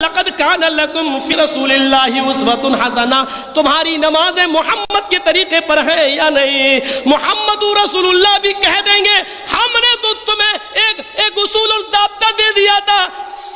لقد کان لکم فی رسول اللہ اسوۃ حسنہ، تمہاری نمازیں محمد کے طریقے پر ہیں یا نہیں؟ محمد رسول اللہ بھی کہہ دیں گے ہم نے تو تمہیں ایک اصول اور ضابطہ دے دیا تھا،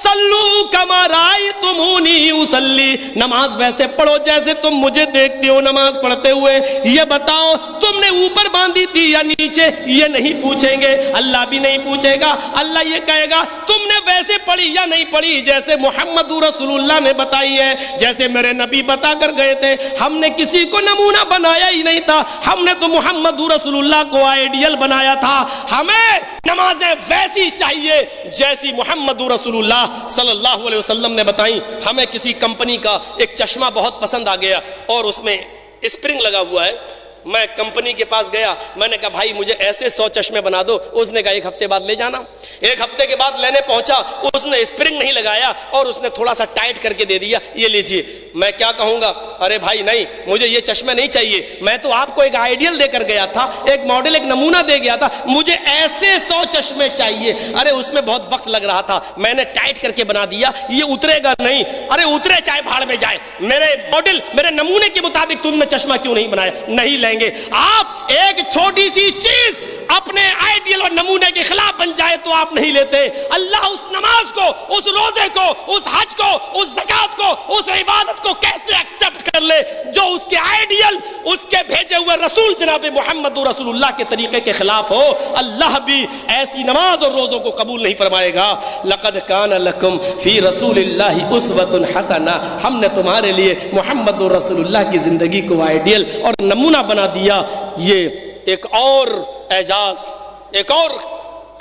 صلو کما رأیتمونی اصلی، نماز ویسے پڑھو جیسے تم مجھے دیکھتے ہو نماز پڑھتے ہوئے۔ یہ بتاؤ تم نے اوپر باندھی تھی یا نیچے؟ یہ نہیں پوچھیں گے، اللہ بھی نہیں پوچھے گا۔ اللہ یہ کہے گا تم نے ویسے پڑھی یا نہیں پڑھی جیسے محمد رسول اللہ نے بتائی ہے، جیسے میرے نبی بتا کر گئے تھے۔ ہم نے کسی کو نمونہ بنایا ہی نہیں تھا، ہم نے تو محمد رسول اللہ کو آئیڈیل بنایا تھا۔ ہمیں نمازیں ویسی چاہیے جیسی محمد رسول اللہ صلی اللہ علیہ وسلم نے بتائیں۔ ہمیں کسی کمپنی کا ایک چشمہ بہت پسند آ گیا اور اس میں اسپرنگ لگا ہوا ہے۔ میں کمپنی کے پاس گیا، میں نے کہا بھائی مجھے ایسے 100 چشمے بنا دو۔ اس نے کہا 1 ہفتے بعد لے جانا۔ 1 ہفتے کے بعد لینے پہنچا، اس نے اسپرنگ نہیں لگایا اور اس نے تھوڑا سا ٹائٹ کر کے دے دیا، یہ لیجئے۔ میں کیا کہوں گا؟ ارے بھائی نہیں، مجھے یہ چشمے نہیں چاہیے، میں تو آپ کو ایک آئیڈیل دے کر گیا تھا، ایک ماڈل، ایک نمونہ دے گیا تھا، مجھے ایسے 100 چشمے چاہیے۔ ارے اس میں بہت وقت لگ رہا تھا، میں نے ٹائٹ کر کے بنا دیا، یہ اترے گا نہیں۔ ارے اترے چاہے بھاڑ میں جائے، میرے ماڈل، میرے نمونے کے مطابق تم نے چشمہ کیوں نہیں بنایا؟ نہیں لیں گے۔ آپ ایک چھوٹی سی چیز اپنے آئیڈیل اور نمونے کے خلاف بن جائے تو آپ نہیں لیتے۔ اللہ اس نماز کو، اس روزے کو، اس حج کو، اس زکات کو، اس عبادت کو کیسے ایکسپٹ کر لے جو اس کے آئیڈیل، اس کے بھیجے ہوئے رسول جناب محمد رسول اللہ کے طریقے کے خلاف ہو؟ اللہ بھی ایسی نماز اور روزوں کو قبول نہیں فرمائے گا۔ لقد کان لکم فی رسول اللہ اسوۃ حسنہ، ہم نے تمہارے لیے محمد رسول اللہ کی زندگی کو آئیڈیل اور نمونہ بنا دیا۔ یہ ایک اور اعجاز، ایک اور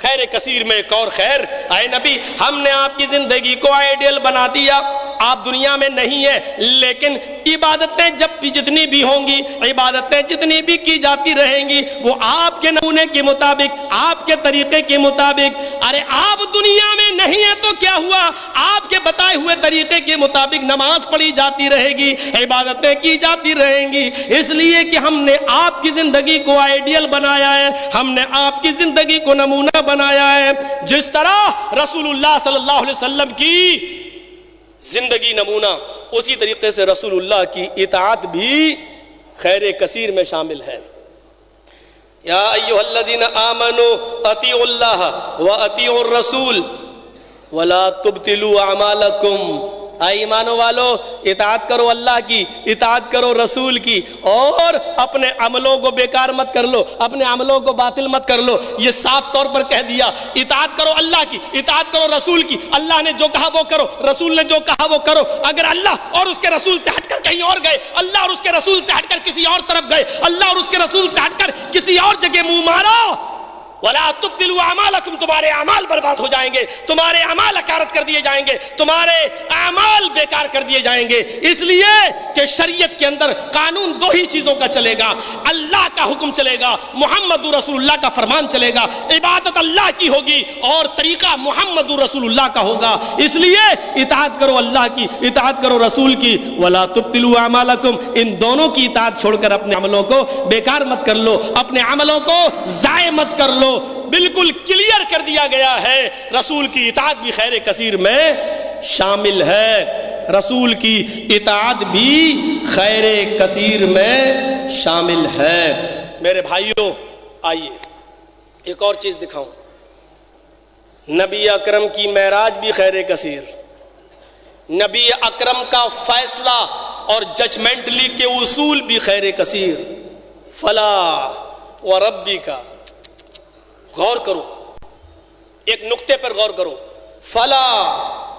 خیر کثیر میں ایک اور خیر۔ اے نبی ہم نے آپ کی زندگی کو آئیڈیل بنا دیا، آپ دنیا میں نہیں ہیں لیکن عبادتیں جب بھی جتنی بھی ہوں گی، عبادتیں جتنی بھی کی جاتی رہیں گی وہ آپ کے نمونے کے مطابق، آپ کے طریقے کے مطابق۔ ارے آپ دنیا میں نہیں ہیں تو کیا ہوا؟ آپ کے بتائے ہوئے طریقے کے مطابق نماز پڑھی جاتی رہے گی، عبادتیں کی جاتی رہیں گی، اس لیے کہ ہم نے آپ کی زندگی کو آئیڈیل بنایا ہے، ہم نے آپ کی زندگی کو نمونہ بنایا ہے۔ جس طرح رسول اللہ صلی اللہ علیہ وسلم کی زندگی نمونہ، اسی طریقے سے رسول اللہ کی اطاعت بھی خیر کثیر میں شامل ہے۔ یا ایھا الذین آمنوا اطیعوا اللہ واطیعوا الرسول ولا تبطلوا اعمالکم۔ اے ایمانو والو، اطاعت کرو اللہ کی، اطاعت کرو رسول کی، اور اپنے عملوں کو بیکار مت کر لو، اپنے عملوں کو باطل مت کر لو۔ یہ صاف طور پر کہہ دیا، اطاعت کرو اللہ کی، اطاعت کرو رسول کی۔ اللہ نے جو کہا وہ کرو، رسول نے جو کہا وہ کرو۔ اگر اللہ اور اس کے رسول سے ہٹ کر کہیں اور گئے، اللہ اور اس کے رسول سے ہٹ کر کسی اور طرف گئے، اللہ اور اس کے رسول سے ہٹ کر کسی اور جگہ منہ مارا، وَلَا تُبْطِلُوا أَعْمَالَكُمْ، تمہارے اعمال برباد ہو جائیں گے، تمہارے اعمال اکارت کر دیے جائیں گے، تمہارے اعمال بیکار کر دیے جائیں گے۔ اس لیے کہ شریعت کے اندر قانون 2 ہی چیزوں کا چلے گا، اللہ کا حکم چلے گا، محمد رسول اللہ کا فرمان چلے گا، عبادت اللہ کی ہوگی اور طریقہ محمد رسول اللہ کا ہوگا۔ اس لیے اطاعت کرو اللہ کی، اطاعت کرو رسول کی، وَلَا تُبْطِلُوا أَعْمَالَكُمْ، ان دونوں کی اطاعت چھوڑ کر اپنے عملوں کو بیکار مت کر لو، اپنے عملوں کو ضائع مت کر لو۔ بالکل کلیئر کر دیا گیا ہے، رسول کی اطاعت بھی خیر کثیر میں شامل ہے، رسول کی اطاعت بھی خیر کثیر میں شامل ہے۔ میرے بھائیوں آئیے ایک اور چیز دکھاؤں، نبی اکرم کی معراج بھی خیر کثیر، نبی اکرم کا فیصلہ اور ججمنٹلی کے اصول بھی خیر کثیر۔ فلا وربک، غور کرو، ایک نقطے پر غور کرو، فلا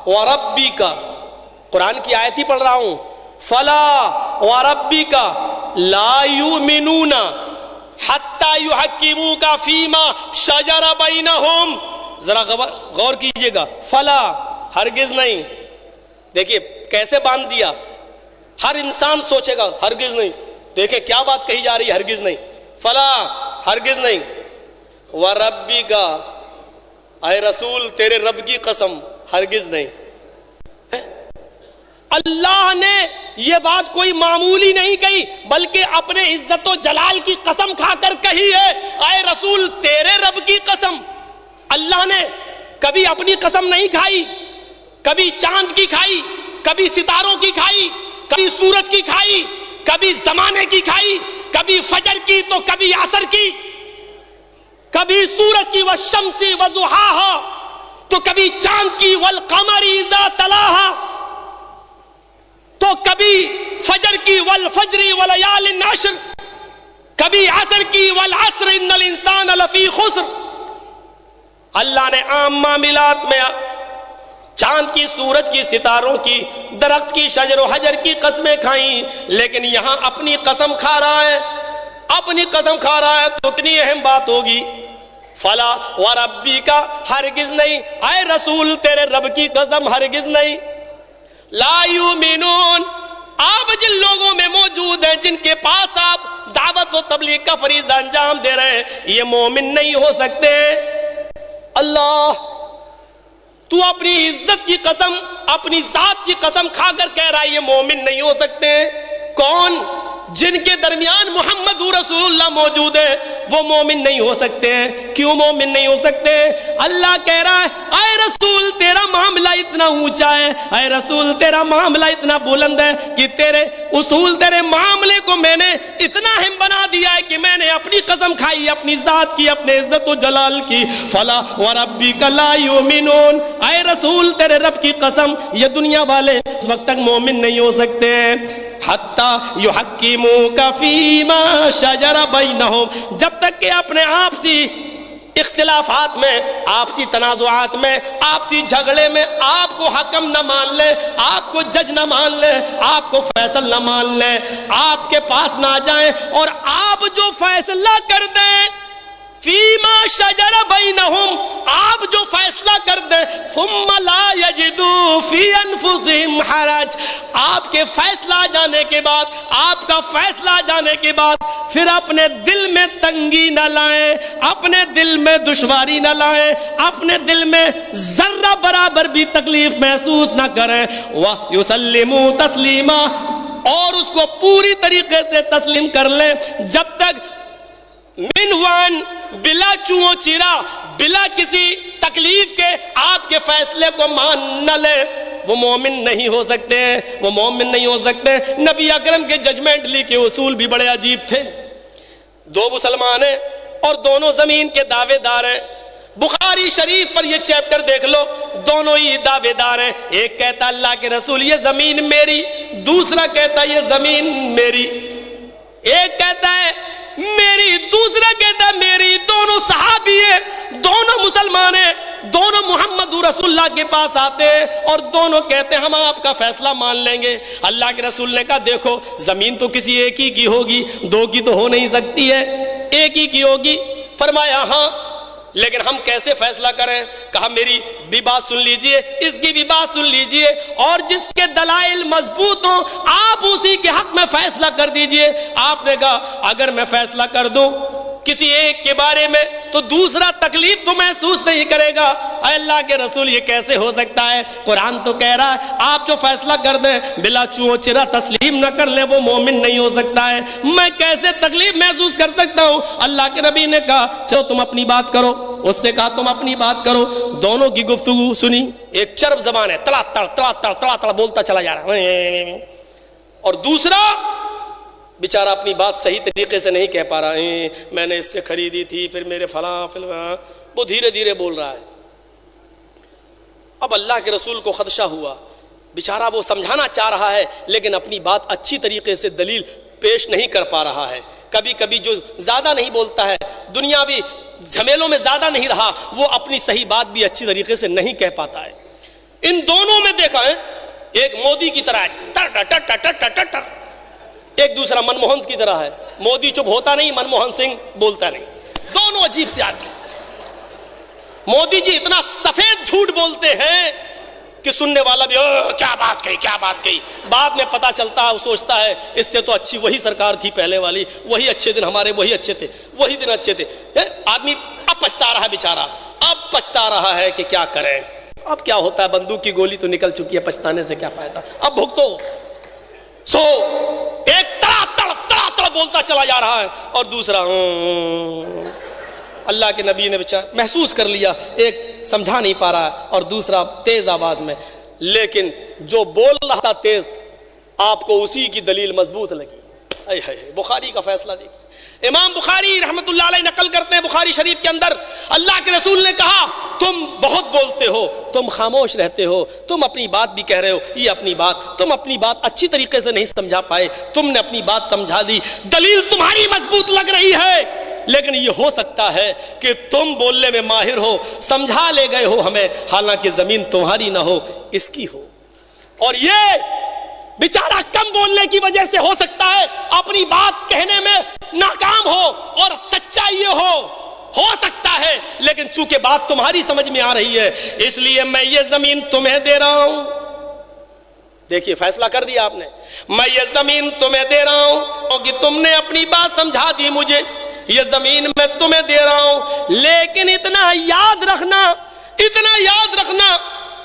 وربک، قرآن کی آیت ہی پڑھ رہا ہوں، فلا وربک لا یؤمنون حتی یحکموک فیما شجر بینہم۔ ذرا غور کیجئے گا، فلا ہرگز نہیں، دیکھیے کیسے باندھ دیا، ہر انسان سوچے گا ہرگز نہیں، دیکھیں کیا بات کہی جا رہی ہے، ہرگز نہیں، فلا ہرگز نہیں، وَرَبِّكَ، اے رسول تیرے رب کی قسم ہرگز نہیں۔ اللہ نے یہ بات کوئی معمولی نہیں کہی بلکہ اپنے عزت و جلال کی قسم کھا کر کہی ہے، اے رسول تیرے رب کی قسم۔ اللہ نے کبھی اپنی قسم نہیں کھائی، کبھی چاند کی کھائی، کبھی ستاروں کی کھائی، کبھی سورج کی کھائی، کبھی زمانے کی کھائی، کبھی فجر کی تو کبھی عصر کی، کبھی سورج کی والشمس وضحاہا تو کبھی چاند کی والقمر اذا تلاہا، تو کبھی فجر کی والفجر ولیال عشر، کبھی عصر کی والعصر ان الانسان لفی خسر۔ اللہ نے عام معاملات میں چاند کی، سورج کی، ستاروں کی، درخت کی، شجر و حجر کی قسمیں کھائیں، لیکن یہاں اپنی قسم کھا رہا ہے، اپنی قسم کھا رہا ہے تو اتنی اہم بات ہوگی، فلا وربی کا ہرگز نہیں، اے رسول تیرے رب کی قسم ہرگز نہیں، لا یؤمنون، آپ جن لوگوں میں موجود ہیں، جن کے پاس آپ دعوت و تبلیغ کا فریضہ انجام دے رہے ہیں، یہ مومن نہیں ہو سکتے۔ اللہ تو اپنی عزت کی قسم، اپنی ذات کی قسم کھا کر کہہ رہا ہے یہ مومن نہیں ہو سکتے۔ کون؟ جن کے درمیان محمد رسول اللہ موجود ہے، وہ مومن نہیں ہو سکتے ہیں۔ کیوں مومن نہیں ہو سکتے؟ اللہ کہہ رہا ہے اے رسول تیرا معاملہ اتنا اونچا ہے، اے رسول تیرا معاملہ اتنا بلند ہے کہ تیرے اصول، تیرے معاملے کو میں نے اتنا اہم بنا دیا ہے کہ میں نے اپنی قسم کھائی، اپنی ذات کی، اپنے عزت و جلال کی، فلا وربک لا یؤمنون، اے رسول تیرے رب کی قسم یہ دنیا والے اس وقت تک مومن نہیں ہو سکتے ہیں، حتی یحکموک فیما شجر بینہم، جب تک کہ اپنے آپسی اختلافات میں، آپسی تنازعات میں، آپسی جھگڑے میں آپ کو حکم نہ مان لے، آپ کو جج نہ مان لے، آپ کو فیصل نہ مان لے، آپ کے پاس نہ جائیں اور آپ جو فیصلہ کر دیں فیما شجر بینہم، آپ جو فیصلہ کر دیں، ثم لا یجدوا فی انفسہم حرج، آپ کے فیصلہ جانے کے بعد، آپ کا فیصلہ جانے کے بعد پھر اپنے دل میں تنگی نہ لائیں، اپنے دل میں دشواری نہ لائیں، اپنے دل میں ذرہ برابر بھی تکلیف محسوس نہ کریں، وَيُسَلِّمُوا تَسْلِيمًا، اور اس کو پوری طریقے سے تسلیم کر لیں، جب تک منوان بلا چوں چیرا، بلا کسی تکلیف کے آپ کے فیصلے کو مان نہ لے، وہ مومن نہیں ہو سکتے ہیں، وہ مومن نہیں ہو سکتے۔ نبی اکرم کے ججمنٹ لی کے اصول بھی بڑے عجیب تھے۔ دو مسلمان ہیں اور دونوں زمین کے دعوے دار ہیں، بخاری شریف پر یہ چیپٹر دیکھ لو، دونوں ہی دعوے دار ہیں، ایک کہتا اللہ کے رسول یہ زمین میری، دوسرا کہتا یہ زمین میری، ایک کہتا ہے میری، دوسرا کہتا ہے میری، دونوں صحابی ہیں، دونوں مسلمان ہیں، دونوں محمد رسول اللہ کے پاس آتے ہیں اور دونوں کہتے ہیں ہم آپ کا فیصلہ مان لیں گے۔ اللہ کے رسول نے کہا دیکھو زمین تو کسی ایک ہی کی ہوگی، دو کی تو ہو نہیں سکتی ہے، ایک ہی کی ہوگی۔ فرمایا ہاں لیکن ہم کیسے فیصلہ کریں؟ کہا میری بھی بات سن لیجئے، اس کی بھی بات سن لیجئے، اور جس کے دلائل مضبوط ہوں آپ اسی کے حق میں فیصلہ کر دیجئے۔ آپ نے کہا اگر میں فیصلہ کر دوں کسی ایک کے بارے میں تو دوسرا تکلیف تو محسوس نہیں کرے گا۔ اے اللہ کے رسول یہ کیسے ہو سکتا ہے؟ قرآن تو کہہ رہا ہے آپ جو فیصلہ کر دیں بلا چوں چرا تسلیم نہ کر لیں وہ مومن نہیں ہو سکتا ہے، میں کیسے تکلیف محسوس کر سکتا ہوں؟ اللہ کے نبی نے کہا چلو تم اپنی بات کرو، اس سے کہا تم اپنی بات کرو، دونوں کی گفتگو سنی، ایک چرب زبان ہے، تڑا تڑ تڑا تڑ تڑا تڑ بولتا چلا جا رہا ہے، اور دوسرا بیچارہ اپنی بات صحیح طریقے سے نہیں کہہ پا رہا ہے، میں نے اس سے خریدی تھی پھر میرے فلاں فلاں، وہ دھیرے دھیرے بول رہا ہے۔ اب اللہ کے رسول کو خدشہ ہوا، بیچارہ وہ سمجھانا چاہ رہا ہے لیکن اپنی بات اچھی طریقے سے دلیل پیش نہیں کر پا رہا ہے۔ کبھی کبھی جو زیادہ نہیں بولتا ہے، دنیاوی جھمیلوں میں زیادہ نہیں رہا، وہ اپنی صحیح بات بھی اچھی طریقے سے نہیں کہہ پاتا ہے۔ ان دونوں میں دیکھا ہے ایک مودی کی طرح ہے، ایک دوسرا منموہن کی طرح ہے، مودی چپ ہوتا نہیں، منموہن سنگھ بولتا نہیں، دونوں عجیب سے آدمی۔ مودی جی اتنا سفید جھوٹ بولتے ہیں کہ سننے والا بھی کیا بات کہی کیا بات کہی، بعد میں پتا چلتا ہے وہ سوچتا ہے اس سے تو اچھی وہی سرکار تھی پہلے والی، وہی اچھے دن ہمارے وہی اچھے تھے، وہی دن اچھے تھے۔ آدمی اب پچھتا رہا بیچارہ، اب پچھتا رہا ہے کہ کیا کریں، اب کیا ہوتا ہے، بندوق کی گولی تو نکل چکی ہے، پچھتانے سے کیا فائدہ، اب بھگتو۔ سو ایک تڑا تڑ بولتا چلا جا رہا ہے اور دوسرا اللہ کے نبی نے بیچارہ محسوس کر لیا ایک سمجھا نہیں پا رہا ہے اور دوسرا تیز آواز میں لیکن جو بول رہا تھا تیز آپ کو اسی کی دلیل مضبوط لگی. بخاری کا فیصلہ دیکھیں. امام بخاری رحمت اللہ علیہ نقل کرتے ہیں بخاری شریف کے اندر اللہ کے رسول نے کہا تم بہت بولتے ہو, تم خاموش رہتے ہو, تم اپنی بات بھی کہہ رہے ہو, یہ اپنی بات تم اپنی بات اچھی طریقے سے نہیں سمجھا پائے, تم نے اپنی بات سمجھا دی, دلیل تمہاری مضبوط لگ رہی ہے, لیکن یہ ہو سکتا ہے کہ تم بولنے میں ماہر ہو, سمجھا لے گئے ہو ہمیں, حالانکہ زمین تمہاری نہ ہو اس کی ہو, اور یہ بیچارہ کم بولنے کی وجہ سے ہو سکتا ہے اپنی بات کہنے میں ناکام ہو اور سچا یہ ہو سکتا ہے, لیکن چونکہ بات تمہاری سمجھ میں آ رہی ہے اس لیے میں یہ زمین تمہیں دے رہا ہوں. دیکھیے فیصلہ کر دیا آپ نے, میں یہ زمین تمہیں دے رہا ہوں کیونکہ تم نے اپنی بات سمجھا دی مجھے, یہ زمین میں تمہیں دے رہا ہوں, لیکن اتنا یاد رکھنا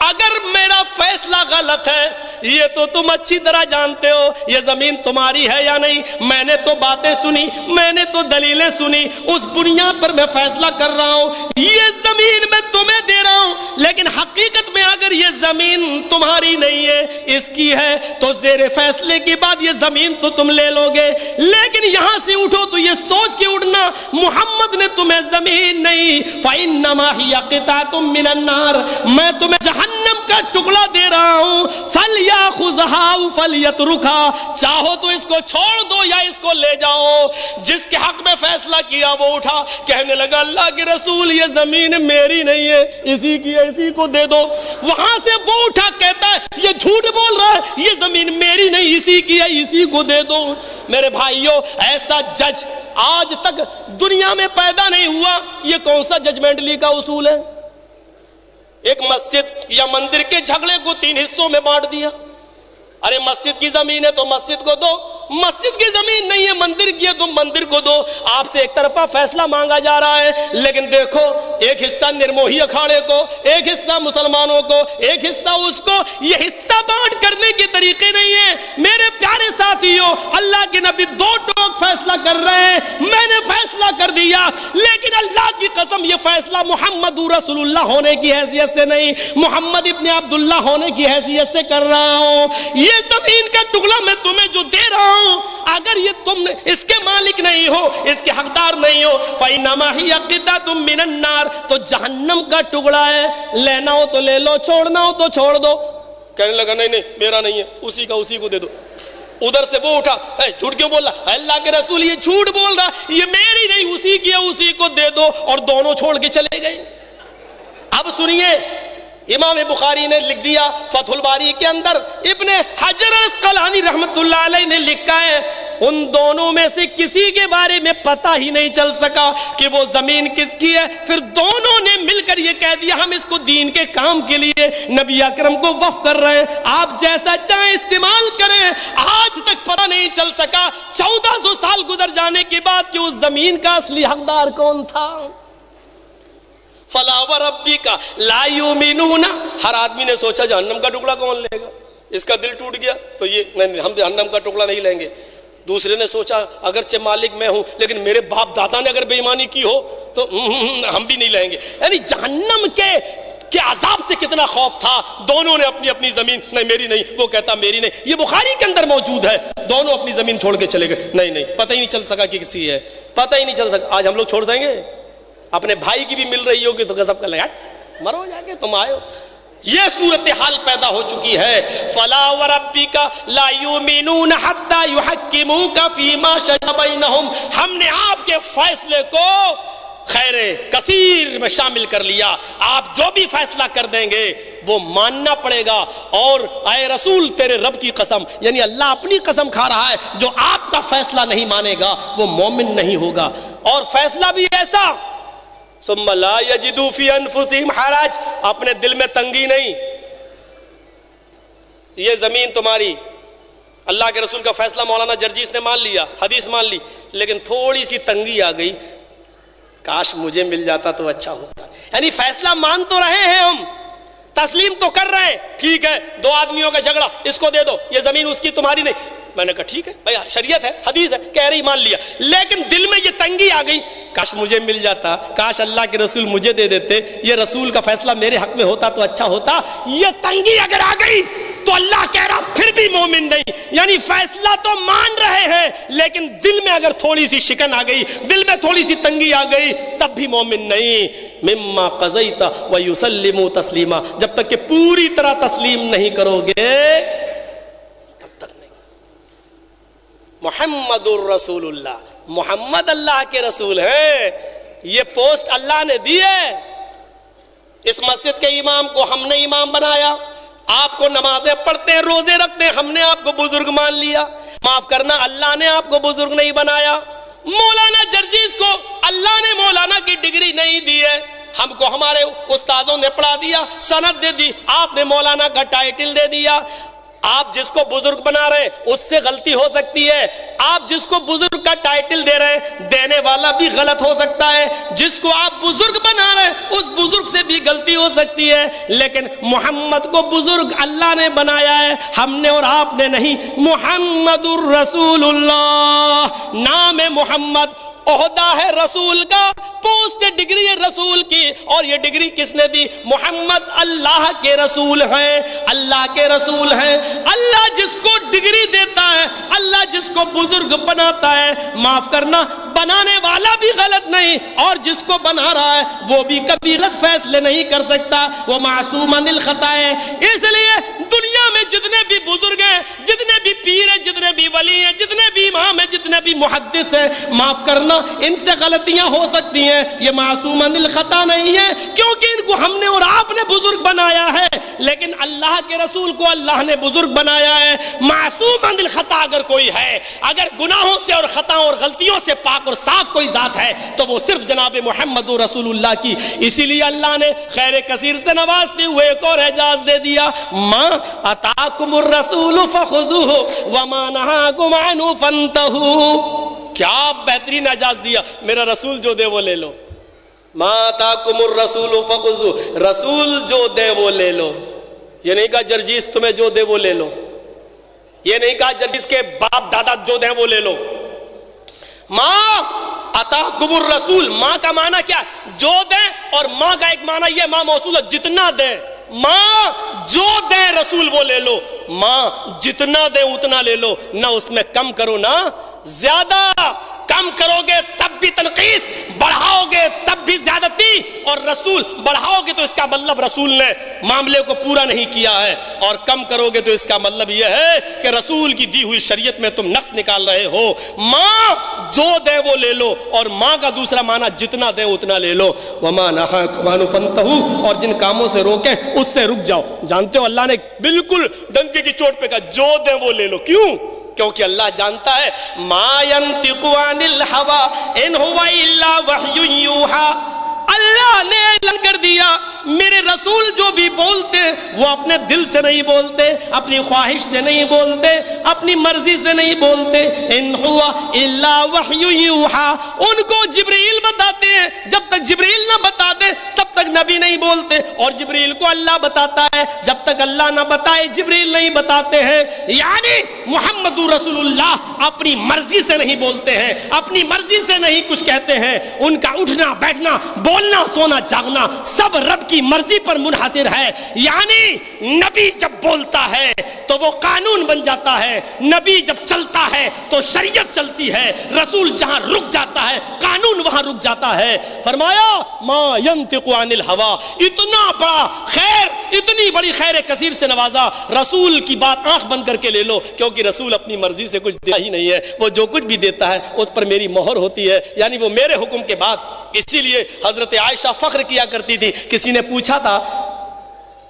اگر میرا فیصلہ غلط ہے یہ تو تم اچھی طرح جانتے ہو, یہ زمین تمہاری ہے یا نہیں, میں نے تو باتیں سنی, میں نے تو دلیلیں سنی, اس بنیاد پر میں فیصلہ کر رہا ہوں, یہ زمین میں تمہیں دے رہا ہوں, لیکن حقیقت میں اگر یہ زمین تمہاری نہیں ہے اس کی ہے تو زیر فیصلے کے بعد یہ زمین تو تم لے لو گے, لیکن یہاں سے اٹھو تو یہ سوچ کے اٹھنا محمد نے تمہیں زمین نہیں, فَإِنَّمَا هِيَ قِطَعَةٌ مِّنَ النَّارِ, میں تمہیں جہنم کا ٹکڑا دے رہا ہوں, فَلْيَأْخُذْهَا فَلْيَتْرُكْهَا, چاہو تو اس کو چھوڑ دو یا اس کو لے جاؤ. جس کے حق میں فیصلہ کیا وہ اٹھا کہنے لگا اللہ کے رسول یہ زمین میری نہیں ہے, اسی کی ہے, اسی کو دے دو. وہاں سے وہ اٹھا کہتا ہے یہ جھوٹ بول رہا ہے, یہ زمین میری نہیں اسی کی ہے, اسی کو دے دو. میرے بھائیوں ایسا جج آج تک دنیا میں پیدا نہیں ہوا. یہ کون سا ججمنٹلی کا اصول ہے؟ ایک مسجد یا مندر کے جھگڑے کو 3 حصوں میں بانٹ دیا, ارے مسجد کی زمین ہے تو مسجد کو دو, مسجد کی زمین نہیں ہے مندر کی ہے تو مندر کو دو. آپ سے ایک طرفہ فیصلہ مانگا جا رہا ہے, لیکن دیکھو ایک حصہ نرموہی اکھاڑے کو, ایک حصہ مسلمانوں کو, ایک حصہ اس کو. یہ حصہ بانٹ کرنے کے طریقے نہیں ہیں میرے پیارے ساتھیوں. اللہ کے نبی 2 ٹوک فیصلہ کر رہے ہیں, میں نے فیصلہ کر دیا, لیکن اللہ کی قسم یہ فیصلہ محمد رسول اللہ ہونے کی حیثیت سے نہیں, محمد ابن عبداللہ ہونے کی حیثیت سے کر رہا ہوں. یہ زمین کا ٹکڑا میں تمہیں جو دے رہا ہوں اگر یہ تم اس کے مالک نہیں ہو, اس کے حقدار نہیں ہو, فَإِنَّمَا هِيَ قِطَعَةٌ مِّنَ النَّارِ, تو جہنم کا ٹکڑا ہے, لینا ہو تو لے لو, چھوڑنا ہو تو چھوڑ دو. کہنے لگا نہیں میرا نہیں ہے, اسی کا اسی کو دے دو. ادھر سے وہ اٹھا جھوٹ کیوں بول رہا, اللہ کے رسول یہ جھوٹ بول رہا, یہ میری نہیں اسی کی ہے, اسی کو دے دو, اور دونوں چھوڑ کے چلے گئے. اب سنیے امام بخاری نے لکھ دیا فتح الباری کے اندر, ابن حجر اسقلانی رحمت اللہ علیہ نے لکھا ہے ان دونوں میں سے کسی کے بارے میں پتہ ہی نہیں چل سکا کہ وہ زمین کس کی ہے. پھر دونوں نے مل کر یہ کہہ دیا ہم اس کو دین کے کام کے لیے نبی اکرم کو وقف کر رہے ہیں, آپ جیسا چاہیں استعمال کریں. آج تک پتہ نہیں چل سکا 1400 سال گزر جانے کے بعد کہ اس زمین کا اصلی حقدار کون تھا. فلا وربک لا یؤمنون, ہر آدمی نے سوچا جہنم کا ٹکڑا کون لے گا, اس کا دل ٹوٹ گیا تو یہ نہیں, ہم جہنم کا ٹکڑا نہیں لیں گے. دوسرے نے سوچا اگرچہ مالک میں ہوں لیکن میرے باپ دادا نے اگر بے ایمانی کی ہو تو ہم بھی نہیں لیں گے. یعنی جہنم کے عذاب سے کتنا خوف تھا. دونوں نے اپنی اپنی زمین, نہیں میری نہیں, وہ کہتا میری نہیں, یہ بخاری کے اندر موجود ہے. دونوں اپنی زمین چھوڑ کے چلے گئے, نہیں پتہ ہی نہیں چل سکا کہ کسی ہے, پتہ ہی نہیں چل سکا. آج ہم لوگ چھوڑ دیں گے, اپنے بھائی کی بھی مل رہی ہوگی تو غضب کر لے گا, مرو جا کے تم آئے ہو. یہ صورتحال پیدا ہو چکی ہے. فلا وربک لا یؤمنون حتی یحکموک فیما شجر بینہم, ہم نے آپ کے فیصلے کو خیر کثیر میں شامل کر لیا, آپ جو بھی فیصلہ کر دیں گے وہ ماننا پڑے گا. اور اے رسول تیرے رب کی قسم, یعنی اللہ اپنی قسم کھا رہا ہے, جو آپ کا فیصلہ نہیں مانے گا وہ مومن نہیں ہوگا. اور فیصلہ بھی ایسا ثم لا یجدوا فی انفسہم حرج, اپنے دل میں تنگی نہیں, یہ زمین تمہاری. اللہ کے رسول کا فیصلہ مولانا جرجیس نے مان لیا, حدیث مان لی, لیکن تھوڑی سی تنگی آ گئی, کاش مجھے مل جاتا تو اچھا ہوتا. یعنی فیصلہ مان تو رہے ہیں, ہم تسلیم تو کر رہے ہیں, ٹھیک ہے 2 آدمیوں کا جھگڑا, اس کو دے دو, یہ زمین اس کی تمہاری نہیں, میں نے کہا ٹھیک ہے بھائی شریعت ہے حدیث ہے کہہ رہی مان لیا, لیکن دل میں یہ تنگی آ گئی کاش مجھے مل جاتا, کاش اللہ کے رسول مجھے دے دیتے, یہ رسول کا فیصلہ میرے حق میں ہوتا تو اچھا ہوتا. یہ تنگی اگر آ گئی تو اللہ کہہ رہا پھر بھی مومن نہیں, یعنی فیصلہ تو مان رہے ہیں لیکن دل میں اگر تھوڑی سی شکن آ گئی, دل میں تھوڑی سی تنگی آ گئی, تب بھی مومن نہیں. مما قضیت ویسلموا تسلیما, جب تک کہ پوری طرح تسلیم نہیں کرو گے تب تک نہیں. محمد الرسول اللہ, محمد اللہ کے رسول ہیں, یہ پوسٹ اللہ نے دی ہے. اس مسجد کے امام کو ہم نے امام بنایا, آپ کو نمازیں پڑھتے ہیں روزے رکھتے ہیں, ہم نے آپ کو بزرگ مان لیا. معاف کرنا اللہ نے آپ کو بزرگ نہیں بنایا. مولانا جرجیز کو اللہ نے مولانا کی ڈگری نہیں دی ہے, ہم کو ہمارے استادوں نے پڑھا دیا, سند دے دی, آپ نے مولانا کا ٹائٹل دے دیا. آپ جس کو بزرگ بنا رہے ہیں اس سے غلطی ہو سکتی ہے, آپ جس کو بزرگ کا ٹائٹل دے رہے ہیں دینے والا بھی غلط ہو سکتا ہے, جس کو آپ بزرگ بنا رہے ہیں اس بزرگ سے بھی غلطی ہو سکتی ہے. لیکن محمد کو بزرگ اللہ نے بنایا ہے, ہم نے اور آپ نے نہیں. محمد الرسول اللہ, نام محمد, عہدہ ہے رسول کا, پوسٹ ڈگری ہے رسول کی, اور یہ ڈگری کس نے دی؟ محمد اللہ کے رسول ہیں, اللہ کے رسول ہیں. اللہ جس کو ڈگری دیتا ہے, اللہ جس کو بزرگ بناتا ہے, معاف کرنا بنانے والا بھی غلط نہیں, اور جس کو بنا رہا ہے وہ بھی کبھی غلط فیصلے نہیں کر سکتا, وہ معصوم عن الخطا ہے. اس لیے دنیا میں جتنے بھی بزرگ ہیں, جتنے بھی پیر ہیں, جتنے بھی ولی ہیں, جتنے بھی امام ہیں, جتنے بھی محدث ہیں, معاف کرنا ان سے غلطیاں ہو سکتی ہیں, یہ معصوم عن الخطا نہیں ہے, کیونکہ ان کو ہم نے اور آپ نے بزرگ بنایا ہے. لیکن اللہ کے رسول کو اللہ نے بزرگ بنایا ہے. معصوم عن الخطا اگر کوئی ہے, اگر گناہوں سے اور خطاؤں اور غلطیوں سے پاک اور صاف کوئی ذات ہے تو وہ صرف جناب محمد رسول اللہ کی. اسی لیے اللہ نے خیر کثیر سے نوازتے ہوئے ایک اور اعزاز دے دیا, ما اتاکم الرسول فخذوہ وما نہاکم عنہ فانتہوا. کیا بہترین اعزاز دیا, میرا رسول جو دے وہ لے لو. ما اتاکم الرسول فخذوہ, رسول جو دے وہ لے لو. یہ نہیں کہا جرجیس تمہیں جو دے وہ لے لو, یہ نہیں کہا جرجیس کے باپ دادا جو دے وہ لے لو. ماں اتاکم الرسول, ماں کا معنی کیا؟ جو دے, اور ماں کا ایک معنی یہ ماں موصول ہے جتنا دے. ماں جو دے رسول وہ لے لو, ماں جتنا دے اتنا لے لو, نہ اس میں کم کرو نہ زیادہ. کم کرو گے تب بھی تنقیص, بڑھاؤ گے تب بھی زیادتی, اور رسول بڑھاؤ گے تو اس کا مطلب رسول نے معاملے کو پورا نہیں کیا ہے, اور کم کرو گے تو اس کا مطلب یہ ہے کہ رسول کی دی ہوئی شریعت میں تم نقص نکال رہے ہو. ماں جو دے وہ لے لو, اور ماں کا دوسرا معنی جتنا دے اتنا لے لو. وما نہاکم عنہ فانتہوا, اور جن کاموں سے روکیں اس سے رک جاؤ. جانتے ہو اللہ نے بالکل ڈنکے کی چوٹ پہ کہا جو دے وہ لے لو. کیوں؟ کیونکہ اللہ جانتا ہے ما ينطق عن الهوى ان هو الا وحی یوحى. اللہ نے اعلان کر دیا میرے رسول جو بھی بولتے وہ اپنے دل سے نہیں بولتے, اپنی خواہش سے نہیں بولتے, اپنی مرضی سے نہیں بولتے. ان هو الا وحی یوحى, ان کو جبریل بتاتے ہیں, جب تک جبریل نہ بتا دے تب تک نبی نہیں بولتے, اور جبریل کو اللہ بتاتا ہے, جب تک اللہ نہ بتائے جبریل نہیں بتاتے ہیں. یعنی محمد رسول اللہ اپنی مرضی سے نہیں بولتے ہیں, اپنی مرضی سے نہیں کچھ کہتے ہیں. ان کا اٹھنا بیٹھنا بولنا سونا جاگنا سب رب کی مرضی پر منحصر ہے. یعنی نبی جب بولتا ہے تو وہ قانون بن جاتا ہے, نبی جب چلتا ہے تو شریعت چلتی ہے, رسول جہاں رک جاتا ہے قانون وہاں رک جاتا ہے. فرمایا ما ينطق عن الهوى, اتنا بڑا خیر, اتنی بڑی خیر کثیر سے نوازا, رسول کی بات آنکھ بند کر کے لے لو, کیونکہ رسول اپنی مرضی سے کچھ دیتا ہی نہیں ہے, وہ جو کچھ بھی دیتا ہے اس پر میری مہر ہوتی ہے, یعنی وہ میرے حکم کے بعد. اسی لیے حضرت عائشہ فخر کیا کرتی تھی. کسی نے پوچھا تھا